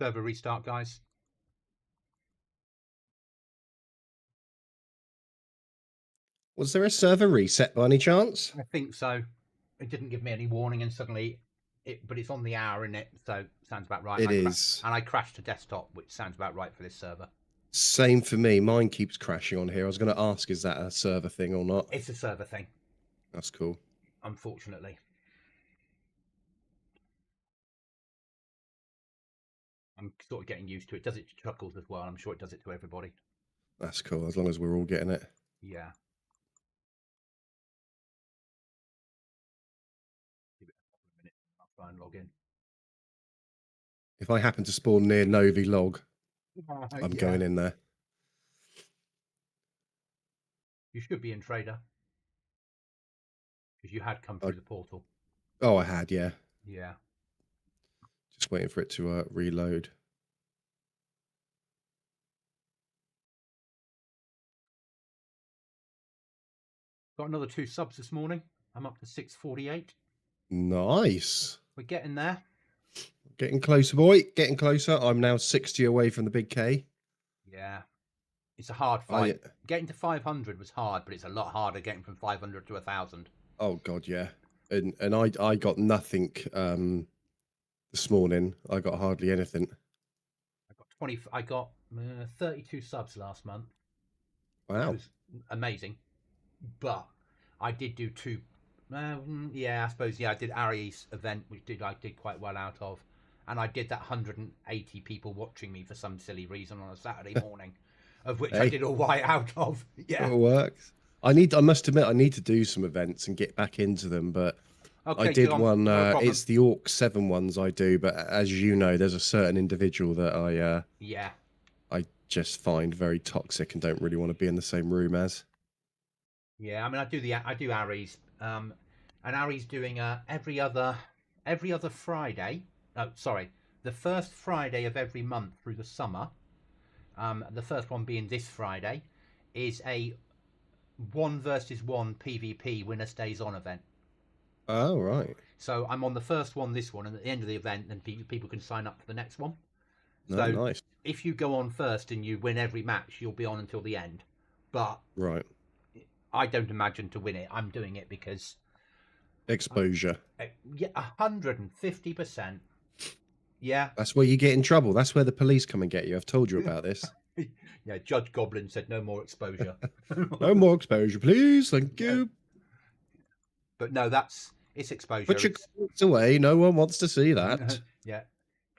Server restart, guys. Was there a server reset by any chance? I think so. It didn't give me any warning, and suddenly but it's on the hour in it, so sounds about right. It is. And I crashed to desktop, which sounds about right for this server. Same for me. Mine keeps crashing on here. I was going to ask, is that a server thing or not? It's a server thing, That's cool. unfortunately. I'm sort of getting used to it. It does it to Chuckles as well. I'm sure it does it to everybody. That's cool, as long as we're all getting it. Yeah. Give it a couple of minutes and I'll try and log in. If I happen to spawn near Novi Log, I'm Yeah. going in there. You should be in Trader. Because you had come through the portal. Oh, I had, yeah. Yeah. Just waiting for it to reload. Got another 2 subs this morning. I'm up to 648. Nice. We're getting there. Getting closer, boy. Getting closer. I'm now 60 away from the big K. Yeah. It's a hard fight. Getting to 500 was hard, but it's a lot harder getting from 500 to 1,000. Oh, God, yeah. And I got nothing this morning. I got hardly anything. I got 32 subs last month. Wow. It was amazing. But I did do 2. Yeah, I suppose. Yeah, I did Ari's event, which I did quite well out of, and I did that 180 people watching me for some silly reason on a Saturday morning, of which I did all white out of. Yeah, it works. I must admit, I need to do some events and get back into them, but okay, I did one. It's the Orc 7 ones I do, but as you know, there's a certain individual that I just find very toxic and don't really want to be in the same room as. Yeah, I mean, I do Ari's, and Ari's doing every other Friday. Oh, sorry, the first Friday of every month through the summer. The first one being this Friday, is a 1 versus 1 PvP winner stays on event. Oh, right. So I'm on the first one, this one, and at the end of the event, then people can sign up for the next one. No, So nice. if you go on first and you win every match, you'll be on until the end. But right, I don't imagine to win it. I'm doing it because exposure. Yeah, 150%. Yeah. That's where you get in trouble. That's where the police come and get you. I've told you about this. Yeah, Judge Goblin said no more exposure. No more exposure, please. Thank you. But no, it's exposure. Put your comments away. No one wants to see that. Yeah.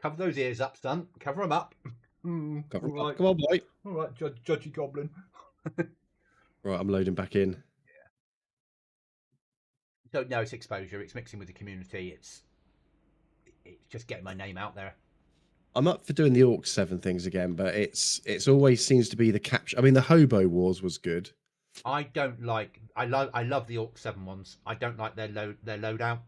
Cover those ears up, son. Cover them up. Cover them up. Come on, boy. All right, Judgy Goblin. Right, I'm loading back in. Yeah. So no, it's exposure. It's mixing with the community. It's just getting my name out there. I'm up for doing the Orc 7 things again, but it's always seems to be the capture. I mean, the Hobo Wars was good. I don't like. I love the Orc 7 ones. I don't like their loadout.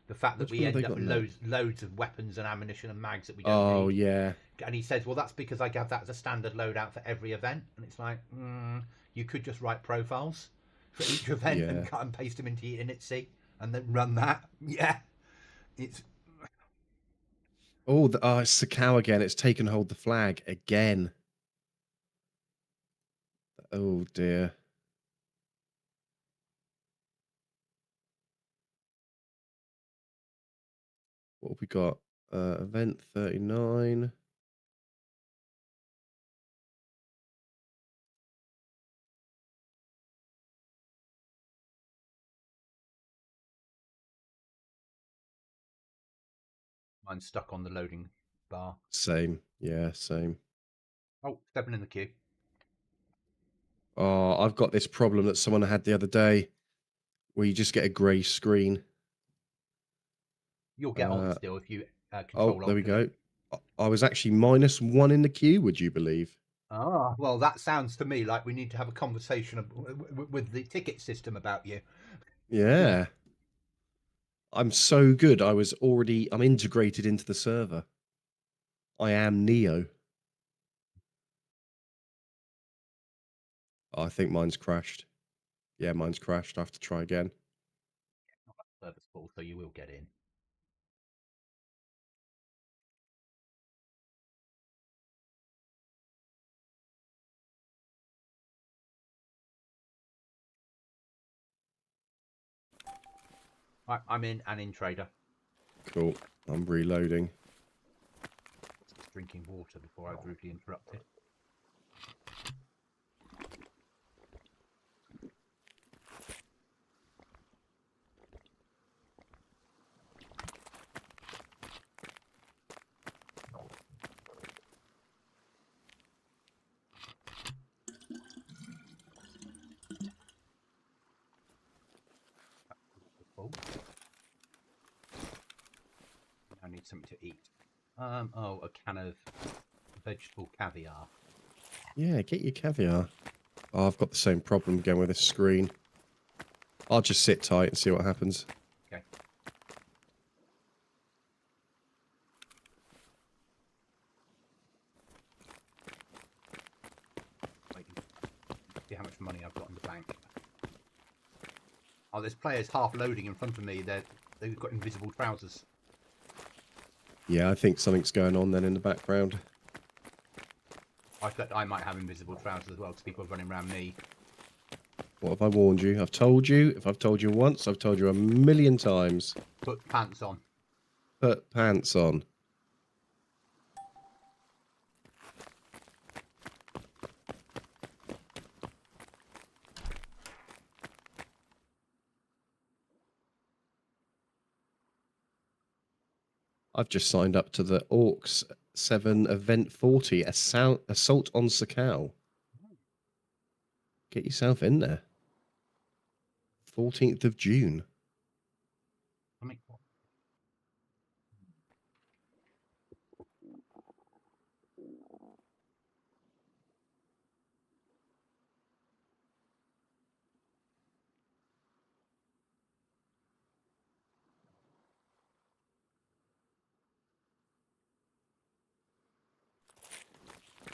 The fact that we end up with loads of weapons and ammunition and mags that we don't need. Oh, yeah. And he says, well, that's because I have that as a standard loadout for every event. And it's like, you could just write profiles for each event and cut and paste them into your init and then run that. Yeah. It's... Oh, it's the cow again. It's taken hold the flag again. Oh, dear. What have we got? Event 39. Mine's stuck on the loading bar. Same. Yeah, same. Oh, 7 in the queue. Oh, I've got this problem that someone had the other day where you just get a grey screen. You'll get on still if you control. Oh, there we go. I was actually -1 in the queue, would you believe? Ah, well, that sounds to me like we need to have a conversation with the ticket system about you. Yeah. I'm so good. I'm integrated into the server. I am Neo. Oh, I think mine's crashed. Yeah, mine's crashed. I have to try again. Server's full, so you will get in. I'm in trader. Cool. I'm reloading. Just drinking water before I was rudely interrupted. I need something to eat. Oh, a can of vegetable caviar. Yeah, get your caviar. Oh, I've got the same problem again with this screen. I'll just sit tight and see what happens. Okay. Waiting. See how much money I've got in the bank. Oh, there's players half loading in front of me. They've got invisible trousers. Yeah, I think something's going on then in the background. I thought I might have invisible trousers as well because people are running around me. What have I warned you? I've told you. If I've told you once, I've told you 1,000,000 times. Put pants on. Put pants on. I've just signed up to the Orcs 7 Event 40, Assault on Sakau. Get yourself in there. 14th of June.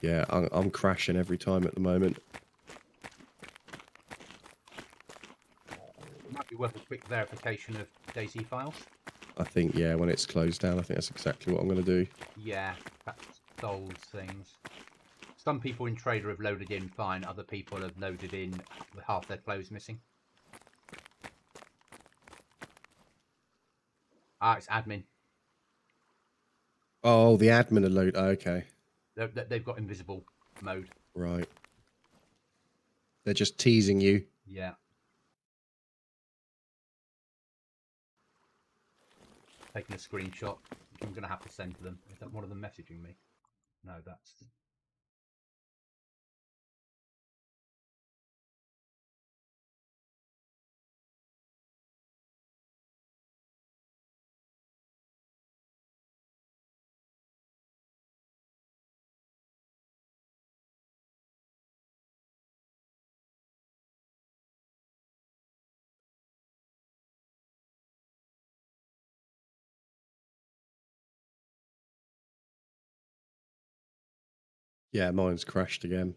Yeah, I'm crashing every time at the moment. It might be worth a quick verification of DayZ files. I think, yeah, when it's closed down, I think that's exactly what I'm going to do. Yeah, that solves things. Some people in Trader have loaded in fine. Other people have loaded in with half their clothes missing. Ah, it's admin. Oh, the admin alert. Oh, okay. They've got invisible mode. Right. They're just teasing you. Yeah. Taking a screenshot, which I'm going to have to send to them. Is that one of them messaging me? No, that's... Yeah, mine's crashed again.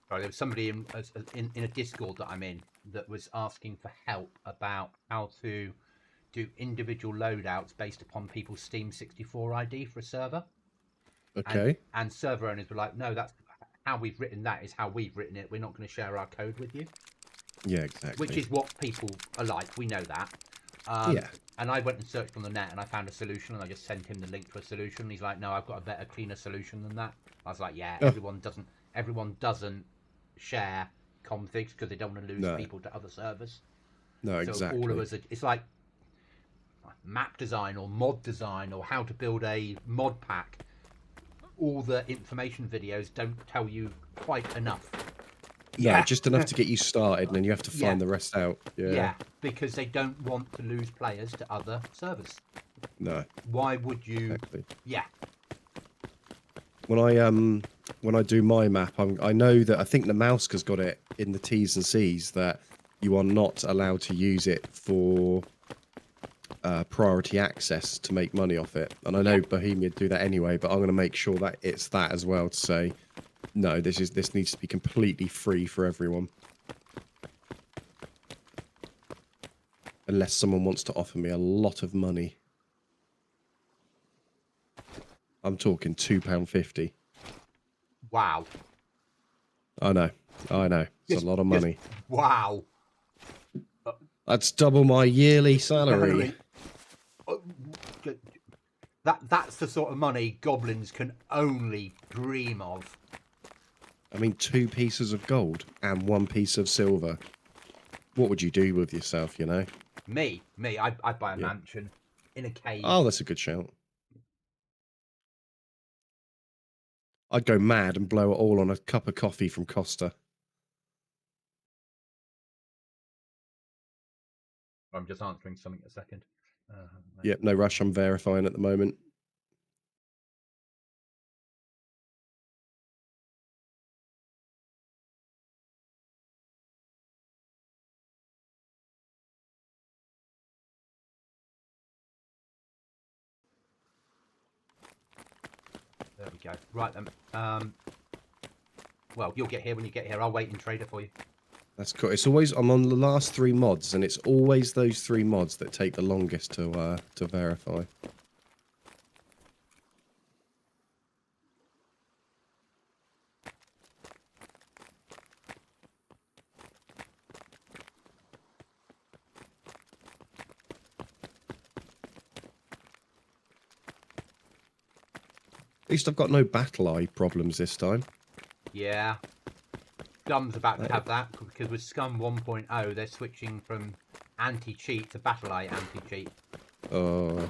Sorry, there was somebody in a Discord that I'm in that was asking for help about how to do individual loadouts based upon people's Steam 64 ID for a server. Okay. And server owners were like, no, that's how we've written that is how we've written it. We're not going to share our code with you. Yeah, exactly. Which is what people are like. We know that. Yeah. And I went and searched on the net and I found a solution and I just sent him the link to a solution. And he's like, no, I've got a better, cleaner solution than that. I was like, yeah, everyone doesn't share configs because they don't want to lose people to other servers. No, so exactly. all of us, it's like map design or mod design or how to build a mod pack. All the information videos don't tell you quite enough. No, just enough to get you started, and then you have to find Yeah. the rest out. Yeah, because they don't want to lose players to other servers. No. Why would you? Exactly. Yeah. When I do my map, I know that I think the Mouse's got it in the T's and C's that you are not allowed to use it for priority access to make money off it. And I know Bohemia do that anyway, but I'm going to make sure that it's that as well to say, no, this needs to be completely free for everyone. Unless someone wants to offer me a lot of money. I'm talking £2.50. Wow. I know. It's a lot of money. Wow. That's double my yearly salary. That's the sort of money goblins can only dream of. I mean, 2 pieces of gold and 1 piece of silver. What would you do with yourself, you know? Me, I'd buy a mansion in a cave. Oh, that's a good shout. I'd go mad and blow it all on a cup of coffee from Costa. I'm just answering something a second. Yep, no rush. I'm verifying at the moment. There we go. Right then. Well, you'll get here when you get here. I'll wait and trade it for you. That's cool. It's always, I'm on the last 3 mods, and it's always those 3 mods that take the longest to verify. At least I've got no battle eye problems this time. Yeah. Scum's about to have that, because with Scum 1.0, they're switching from anti-cheat to battle eye anti-cheat. Oh,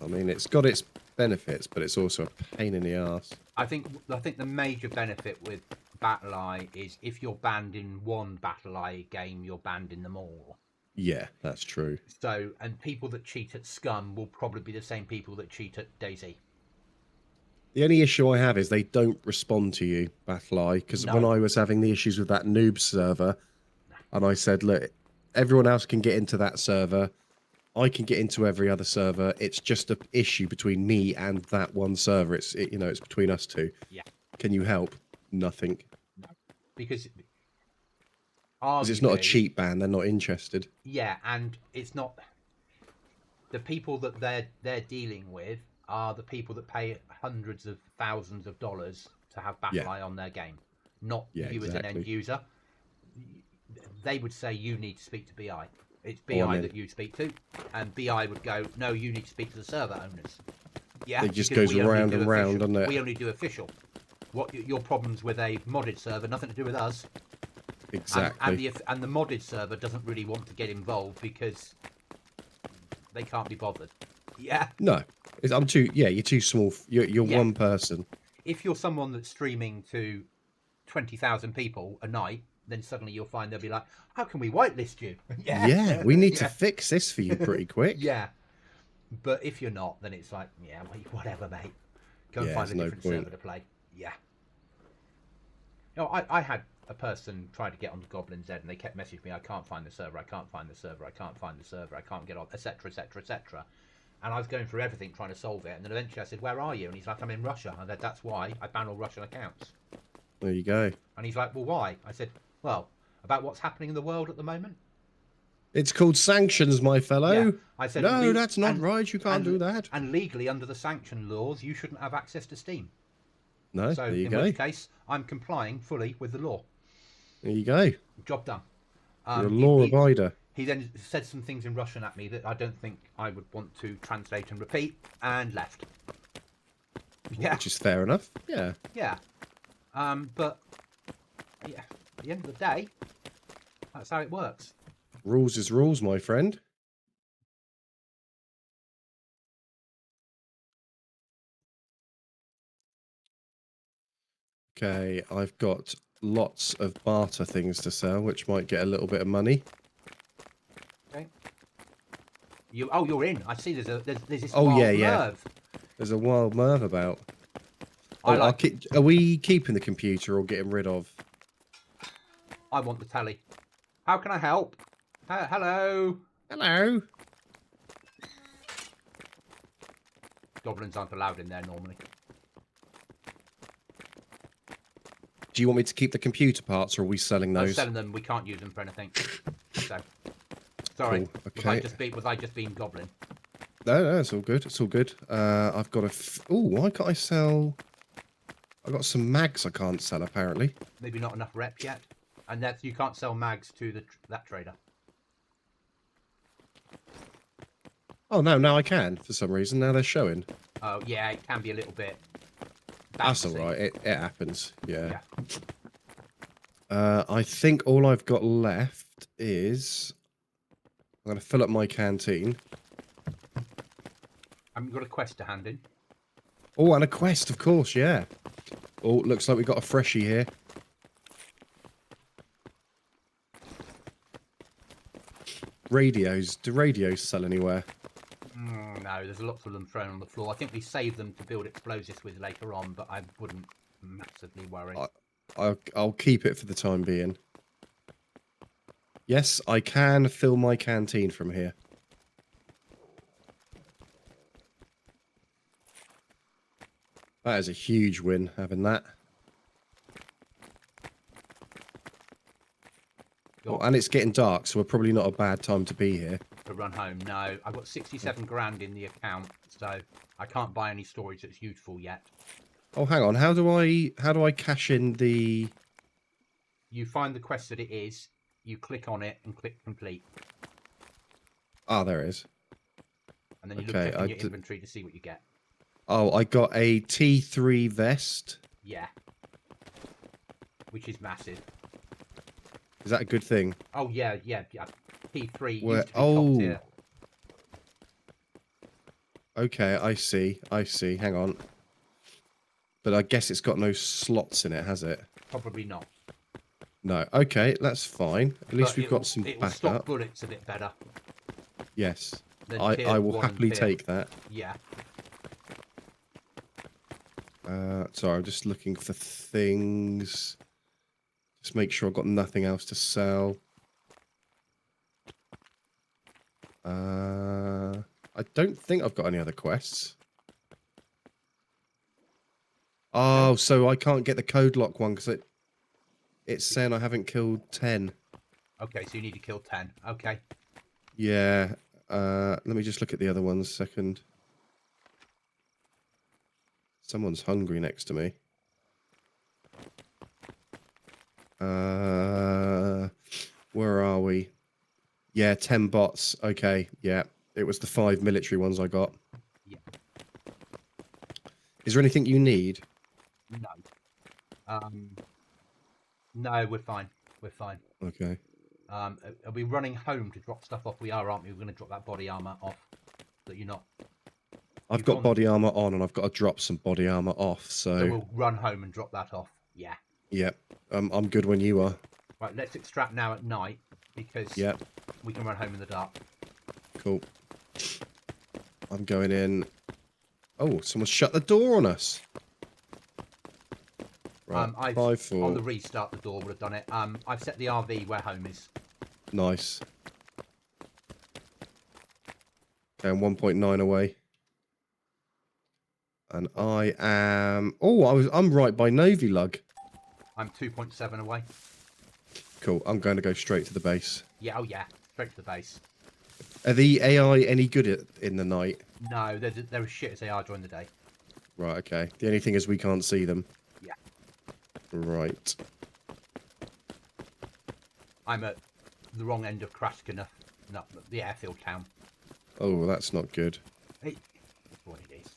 I mean, it's got its benefits, but it's also a pain in the ass. I think the major benefit with battle eye is if you're banned in one battle eye game, you're banned in them all. Yeah, that's true. So, and people that cheat at Scum will probably be the same people that cheat at DayZ. The only issue I have is they don't respond to you, BattleEye, because when I was having the issues with that noob server, and I said, look, everyone else can get into that server, I can get into every other server, it's just an issue between me and that one server, it's between us two. Yeah. Can you help? Nothing. No. Because it's not a cheat ban, they're not interested. Yeah, and it's not... The people that they're dealing with are the people that pay hundreds of thousands of dollars to have BattleEye on their game, not you as an end user. They would say you need to speak to BI. It's BI that you speak to, and BI would go, no, you need to speak to the server owners. Yeah, it just goes round and round, doesn't it? We only do official. What your problems with a modded server, nothing to do with us. Exactly. And the modded server doesn't really want to get involved because they can't be bothered. Yeah. No, I'm too. Yeah, you're too small. You're one person. If you're someone that's streaming to 20,000 people a night, then suddenly you'll find they'll be like, "How can we whitelist you?" Yeah, we need to fix this for you pretty quick. Yeah. But if you're not, then it's like, yeah, whatever, mate. Go and find a different server to play. Yeah. You know, I had a person try to get onto GoblinZ and they kept messaging me, I can't find the server, I can't find the server, I can't find the server, I can't get on, etc, etc, etc. And I was going through everything trying to solve it, and then eventually I said, where are you? And he's like, I'm in Russia. I said, that's why I ban all Russian accounts. There you go. And he's like, well, why? I said, well, about what's happening in the world at the moment. It's called sanctions, my fellow. Yeah. I said, no, that's not right. You can't do that. And legally, under the sanction laws, you shouldn't have access to Steam. No, so there you go. In which case, I'm complying fully with the law. There you go. Job done. You're a law abider. He then said some things in Russian at me that I don't think I would want to translate and repeat, and left. Yeah. Which is fair enough. Yeah. Yeah. But yeah, at the end of the day, that's how it works. Rules is rules, my friend. Okay, I've got lots of barter things to sell, which might get a little bit of money. Okay. You're in. I see. There's this. Oh wild yeah. Merv. There's a wild Merv about. Are we keeping the computer or getting rid of? I want the telly. How can I help? Hello. Hello. Goblins aren't allowed in there normally. Do you want me to keep the computer parts, or are we selling those? I'm selling them. We can't use them for anything. So, sorry. Cool. Okay. Was I just being goblin? No, it's all good. It's all good. I've got a. Oh, why can't I sell? I got some mags I can't sell apparently. Maybe not enough rep yet, and you can't sell mags to that trader. Oh no, now I can for some reason. Now they're showing. Oh yeah, it can be a little bit bouncy. That's all right. It happens. Yeah. Yeah. I think all I've got left is I'm going to fill up my canteen. I've got a quest to hand in. Oh, and a quest, of course. Yeah. Oh, looks like we got a freshie here. Radios. Do radios sell anywhere? No, there's lots of them thrown on the floor. I think we save them to build explosives with later on, but I wouldn't massively worry. I'll keep it for the time being. Yes, I can fill my canteen from here. That is a huge win, having that. Oh, and it's getting dark, so we're probably not a bad time to be here. To run home, no. I've got 67 grand in the account, so I can't buy any storage that's useful yet. Oh, hang on. How do I cash in the... You find the quest that it is, you click on it and click complete. Ah, there it is. And then you look at your inventory to see what you get. Oh, I got a T3 vest. Yeah. Which is massive. Is that a good thing? Oh, yeah. T3 Where... used to be top tier. Okay, I see. Hang on. But I guess it's got no slots in it, has it? Probably not. No. Okay, that's fine. At least we've got some backup. It will stop bullets a bit better. Yes. I will happily take that. Yeah. Sorry, I'm just looking for things. Just make sure I've got nothing else to sell. I don't think I've got any other quests. Oh, so I can't get the code lock one because it's saying I haven't killed 10. Okay, so you need to kill 10. Okay. Yeah. Let me just look at the other ones a second. Someone's hungry next to me. Where are we? Yeah, 10 bots. Okay, yeah. It was the 5 military ones I got. Yeah. Is there anything you need? No. No, we're fine. We're fine. Okay. Are we running home to drop stuff off? We are, aren't we? We're going to drop that body armor off. That you're not. I've got body armor on, and I've got to drop some body armor off. So we'll run home and drop that off. Yeah. Yep. I'm good when you are. Right. Let's extract now at night because we can run home in the dark. Cool. I'm going in. Oh, someone shut the door on us. Right. On the restart, the door would have done it. I've set the RV where home is. Nice. Okay, I'm 1.9 away. And I am... Oh, I'm right by Novi Lug. I'm 2.7 away. Cool. I'm going to go straight to the base. Yeah, oh yeah. Straight to the base. Are the AI any good in the night? No, they're as shit as they are during the day. Right, okay. The only thing is we can't see them. Yeah. Right. I'm at the wrong end of Kraskina, not the airfield town. Oh, that's not good. Hey, that's what it is.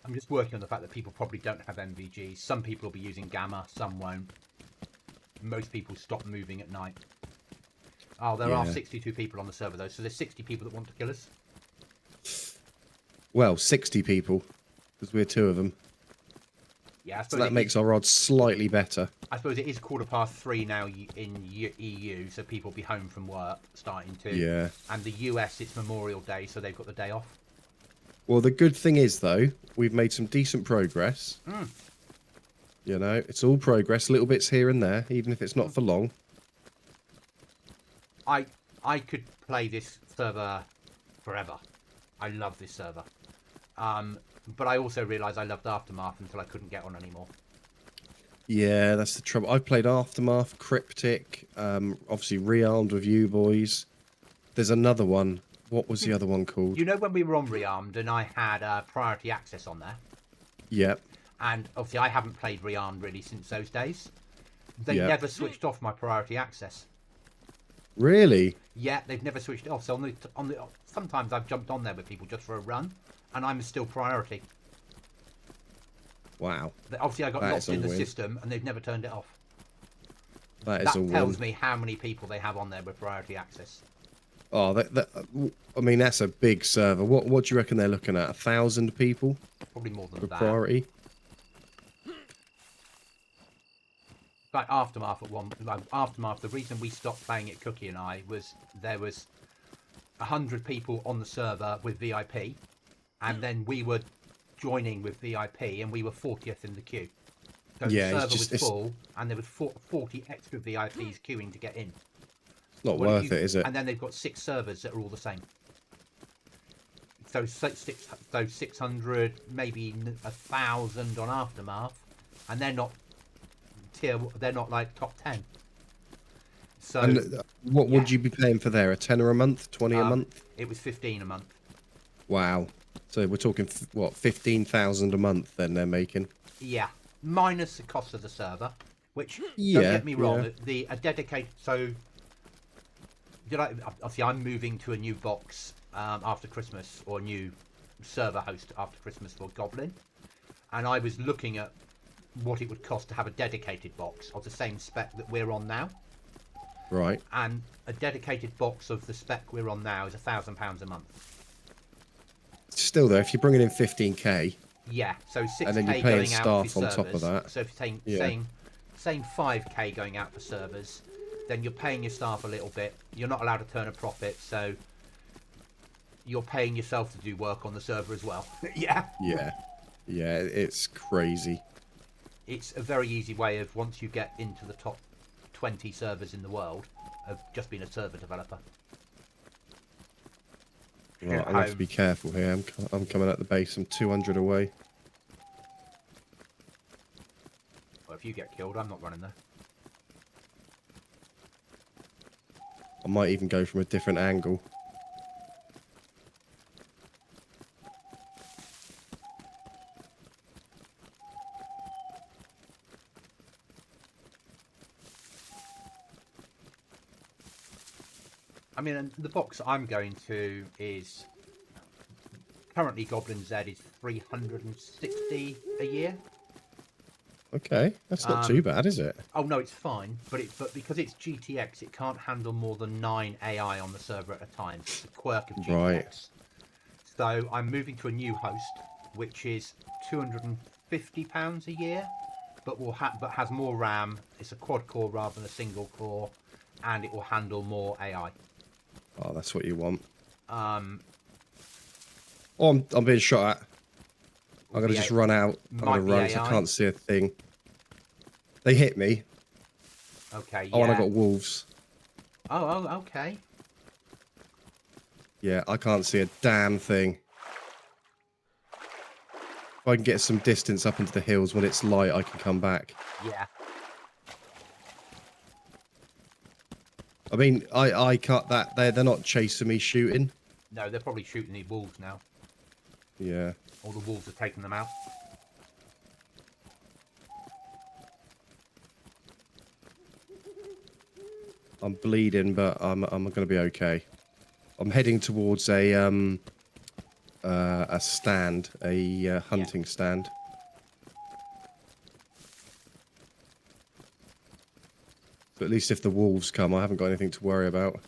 I'm just working on the fact that people probably don't have MVGs. Some people will be using Gamma, some won't. Most people stop moving at night. Oh, there are 62 people on the server though, so there's 60 people that want to kill us. Well, 60 people, because we're 2 of them. Yeah, I So suppose that makes our odds slightly better. I suppose it is 3:15 now in EU, so people will be home from work starting to. Yeah. And the US, it's Memorial Day, so they've got the day off. Well, the good thing is, though, we've made some decent progress. Mm. You know, it's all progress, little bits here and there, even if it's not for long. I could play this server forever. I love this server. But I also realised I loved Aftermath until I couldn't get on anymore. Yeah, that's the trouble. I've played Aftermath, Cryptic, obviously Rearmed with you boys. There's another one. What was the other one called? You know when we were on Rearmed and I had priority access on there? Yep, And obviously I haven't played Rearmed really since those days. They yep. never switched off my priority access. Really? Yeah, they've never switched it off. So sometimes I've jumped on there with people just for a run, and I'm still priority. Wow. Obviously, I got That locked is a in the win. system, and they've never turned it off. That is a That tells win. me how many people they have on there with priority access. Oh, I mean, that's a big server. What do you reckon they're looking at? 1,000 people Probably more than for that. priority? Like Aftermath Aftermath, the reason we stopped playing it, Cookie and I, was there was 100 people on the server with VIP, and then we were joining with VIP, and we were 40th in the queue. So Yeah, the it's server just- was full, and there was 40 extra VIPs queuing to get in. It's not What if worth it, is it? And then they've got 6 servers that are all the same. So 600, maybe 1,000 on Aftermath, and they're not they're not like top 10. So And what yeah. would you be paying for there? A tenner a month? 20 a month? It was 15 a month. Wow. So we're talking, what, 15,000 a month then they're making? Yeah, minus the cost of the server, which Yeah, don't get me wrong, yeah. a dedicated. So obviously I'm moving to a new box after Christmas, or a new server host after Christmas for Goblin, and I was looking at what it would cost to have a dedicated box of the same spec that we're on now. Right. And a dedicated box of the spec we're on now is £1,000 a month. Still though, if you're bringing in 15k, Yeah, so 6k and then you're paying going out for staff on servers. top of that. So if you're Yeah. saying 5k going out for servers, then you're paying your staff a little bit. You're not allowed to turn a profit, so you're paying yourself to do work on the server as well. Yeah. Yeah. Yeah, it's crazy. It's a very easy way of, once you get into the top 20 servers in the world, of just being a server developer. Right, I'm going to have to be careful here. I'm coming at the base. I'm 200 away. Well, if you get killed, I'm not running there. I might even go from a different angle. I mean, and the box I'm going to is currently GoblinZ is 360 a year. Okay, that's not too bad, is it? Oh no, it's fine, but because it's GTX, it can't handle more than 9 AI on the server at a time. It's a quirk of GTX. Right. So I'm moving to a new host, which is £250 a year, but has more RAM. It's a quad core rather than a single core, and it will handle more AI. Oh, that's what you want. Um, Oh, I'm being shot at. I'm going to just run out. I'm might going to be run 'cause I AI. can't see a thing. They hit me. okay, yeah. Oh, and I got wolves. Oh, okay. Yeah, I can't see a damn thing. If I can get some distance up into the hills when it's light, I can come back. Yeah. I mean, I cut that. They're not chasing me shooting. No, they're probably shooting the wolves now. Yeah. All the wolves are taking them out. I'm bleeding, but I'm going to be okay. I'm heading towards a stand, a hunting stand. But at least if the wolves come, I haven't got anything to worry about.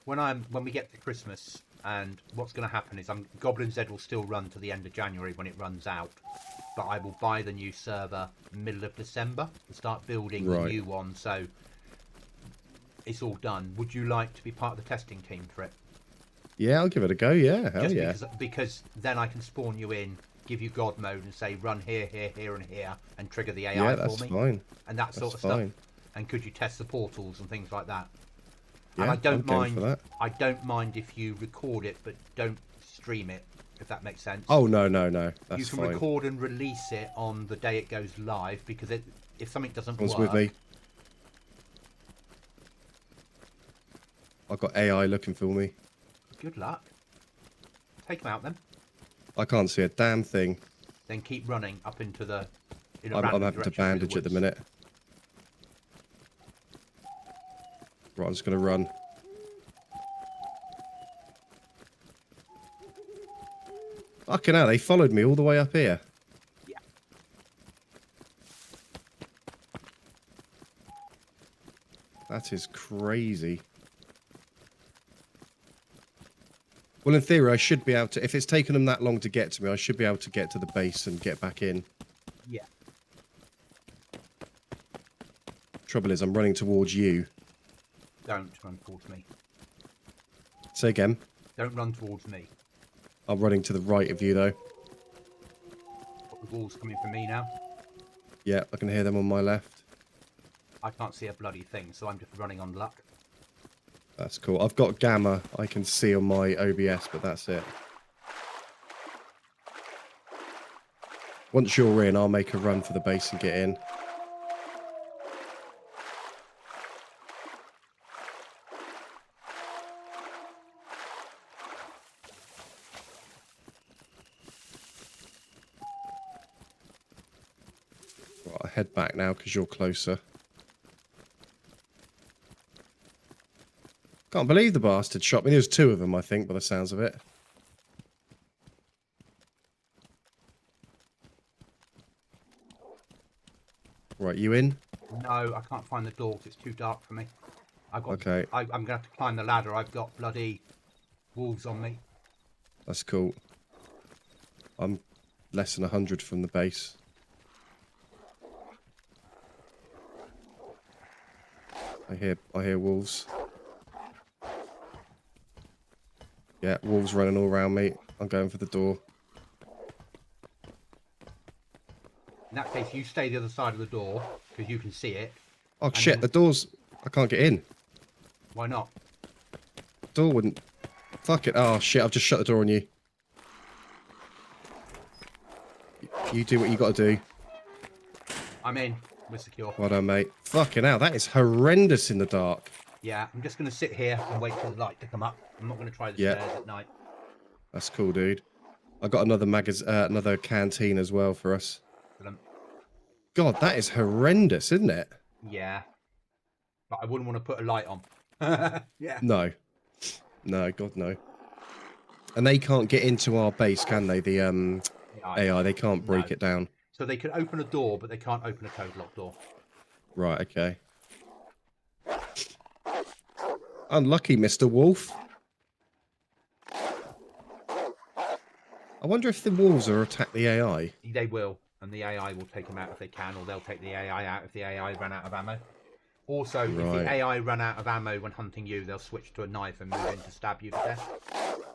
When we get to Christmas, and what's going to happen is GoblinZ will still run to the end of January when it runs out, but I will buy the new server middle of December and start building the new one, so it's all done. Would you like to be part of the testing team for it? Yeah, I'll give it a go. Yeah, hell yeah. Because then I can spawn you in, give you God mode, and say run here, here, here, and here, and trigger the AI for me. Yeah, that's fine. And that sort of fine. stuff. And could you test the portals and things like that? Yeah, and I don't I'm game mind. for that. I don't mind if you record it, but don't stream it, if that makes sense. Oh, no. You That's can fine. record and release it on the day it goes live, because if something doesn't Someone's work... with me. I've got AI looking for me. Good luck. Take them out then. I can't see a damn thing. Then keep running up into the... I'm having to bandage at the minute. Right, I'm just going to run. Fucking hell, they followed me all the way up here. Yeah. That is crazy. Well, in theory, I should be able to... If it's taken them that long to get to me, I should be able to get to the base and get back in. Yeah. Trouble is, I'm running towards you. Don't run towards me. Say again. Don't run towards me. I'm running to the right of you, though. Got the walls coming for me now. Yeah, I can hear them on my left. I can't see a bloody thing, so I'm just running on luck. That's cool. I've got gamma I can see on my OBS, but that's it. Once you're in, I'll make a run for the base and get in. Right, I'll head back now because you're closer. Can't believe the bastard shot me. There's two of them, I think, by the sounds of it. Right, you in? No, I can't find the door 'cause it's too dark for me. Okay. I'm going to have to climb the ladder. I've got bloody wolves on me. That's cool. I'm less than 100 from the base. I hear wolves. Yeah, wolves running all around me. I'm going for the door. In that case, you stay the other side of the door because you can see it. Oh shit, the door's... I can't get in. Why not? Door wouldn't... Fuck it. Oh shit, I've just shut the door on you. You do what you gotta do. I'm in. We're secure. Well done, mate. Fucking hell, that is horrendous in the dark. Yeah, I'm just going to sit here and wait for the light to come up. I'm not going to try the stairs at night. That's cool, dude. I got another canteen as well for us. Excellent. God, that is horrendous, isn't it? Yeah. But I wouldn't want to put a light on. Yeah. No. No, God, no. And they can't get into our base, can they? The AI, they can't break it down. So they can open a door, but they can't open a code lock door. Right, okay. Unlucky, Mr. Wolf. I wonder if the wolves will attack the AI. They will, and the AI will take them out if they can, or they'll take the AI out if the AI run out of ammo. Also, if the AI run out of ammo when hunting you, they'll switch to a knife and move in to stab you to death.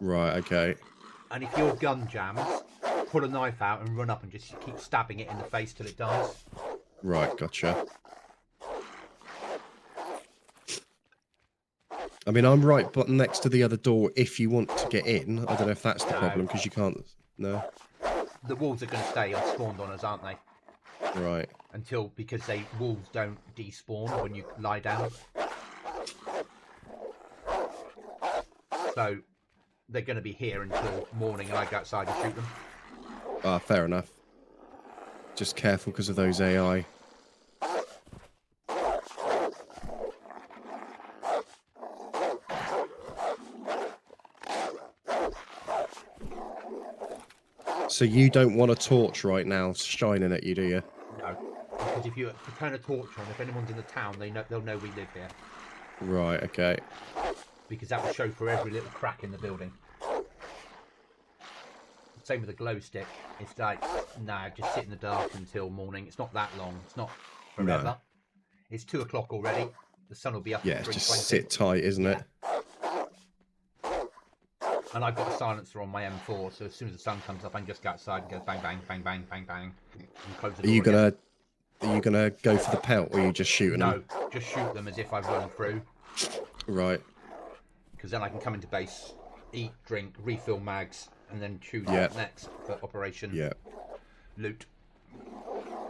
Right, okay. And if your gun jams, pull a knife out and run up and just keep stabbing it in the face till it dies. Right, gotcha. I mean, I'm right button next to the other door if you want to get in. I don't know if that's the problem, because you can't... No? The wolves are going to stay unspawned on us, aren't they? Right. Because wolves don't despawn when you lie down. So, they're going to be here until morning and I go outside and shoot them. Ah, fair enough. Just careful because of those AI. So you don't want a torch right now shining at you, do you? No, because if you turn a torch on, if anyone's in the town, they'll know we live here. Right, okay. Because that will show for every little crack in the building. Same with the glow stick. It's like, nah, just sit in the dark until morning. It's not that long. It's not forever. No. It's 2 o'clock already. The sun will be up. Yeah, at 3:20. Just sit tight, isn't it? And I've got a silencer on my M4, so as soon as the sun comes up, I can just go outside and go bang, bang, bang, bang, bang, bang, and close the door. Are you gonna go for the pelt, or are you just shooting them? No, just shoot them as if I've run through. Right. Because then I can come into base, eat, drink, refill mags, and then choose Yeah. what's next for Operation Yeah. Loot.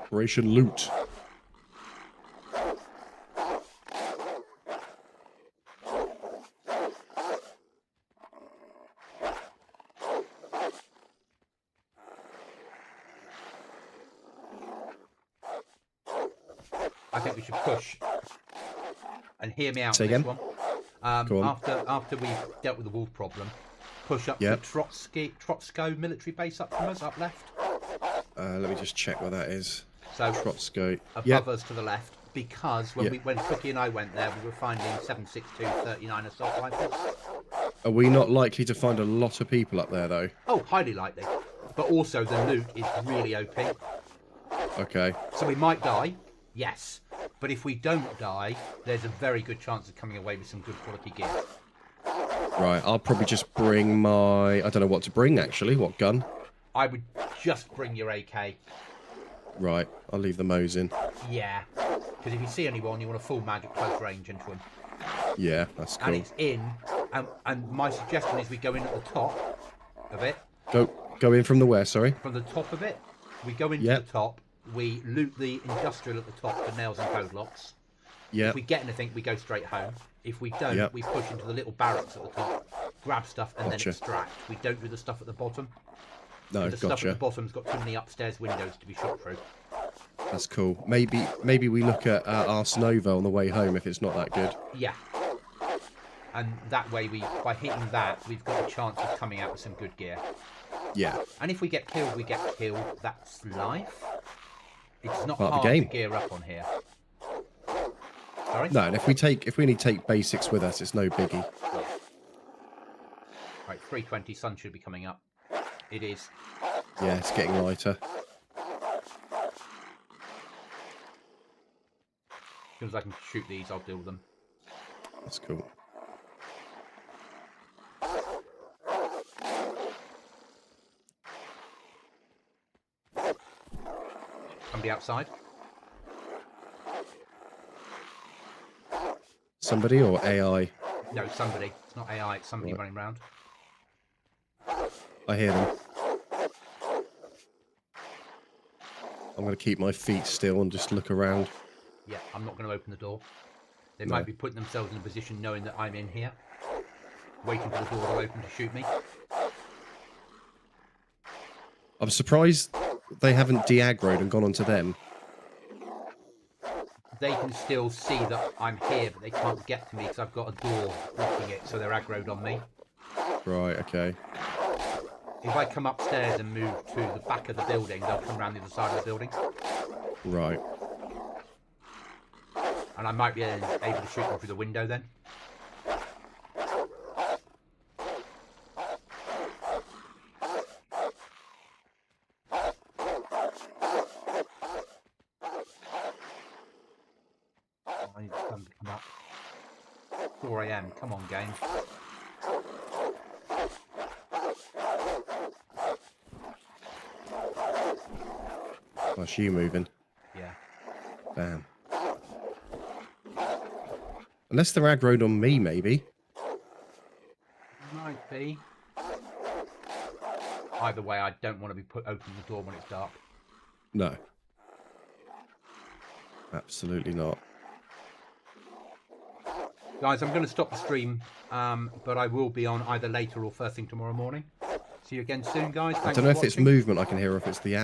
Operation Loot. I think we should push. And hear me out Say on this again? one. Go on. After we've dealt with the wolf problem, push up Yep. to Trotsko military base up from us, up left. Let me just check where that is. So Trotsko. above Yep. us to the left, because when Yep. when Cookie and I went there, we were finding 7.62 39 assault rifles. Are we not likely to find a lot of people up there, though? Oh, highly likely. But also the loot is really OP. Okay. So we might die, yes. But if we don't die, there's a very good chance of coming away with some good quality gear. Right. I'll probably just bring my... I don't know what to bring, actually. What gun? I would just bring your AK. Right. I'll leave the Mo's in. Yeah. Because if you see anyone, you want a full mag at close range into them. Yeah, that's And cool. it's in. And my suggestion is we go in at the top of it. Go in from the where, sorry? From the top of it, we go into Yep. the top. We loot the industrial at the top for nails and code locks. Yeah. If we get anything, we go straight home. If we don't, Yep. we push into the little barracks at the top, grab stuff, and Gotcha. then extract. We don't do the stuff at the bottom. No, The stuff at the gotcha. bottom's got too many upstairs windows to be shot through. That's cool. Maybe we look at Ars Nova on the way home if it's not that good. Yeah. And that way, by hitting that, we've got a chance of coming out with some good gear. Yeah. And if we get killed, we get killed. That's life. It's not Part of hard the to game. gear up on here. Sorry? No, and if we only take basics with us, it's no biggie. Yeah. Right, 3:20. Sun should be coming up. It is. Yeah, it's getting lighter. As soon as I can shoot these, I'll deal with them. That's cool. Somebody outside? Somebody or AI? No, somebody. It's not AI, it's somebody Right. running around. I hear them. I'm going to keep my feet still and just look around. Yeah, I'm not going to open the door. They No. might be putting themselves in a position knowing that I'm in here, waiting for the door to open to shoot me. I'm surprised they haven't de-aggroed and gone onto them. They can still see that I'm here, but they can't get to me because I've got a door blocking it, so they're aggroed on me. Right, okay. If I come upstairs and move to the back of the building, they'll come around the other side of the building, Right. and I might be able to shoot them through the window then. I need the sun to come up. 4 AM, come on game. That's you moving. Yeah. Damn. Unless they're aggroed on me, maybe. Might be. Either way, I don't want to be opening the door when it's dark. No. Absolutely not. Guys, I'm going to stop the stream, but I will be on either later or first thing tomorrow morning. See you again soon, guys. I Thanks don't know for if it's watching. movement I can hear or if it's the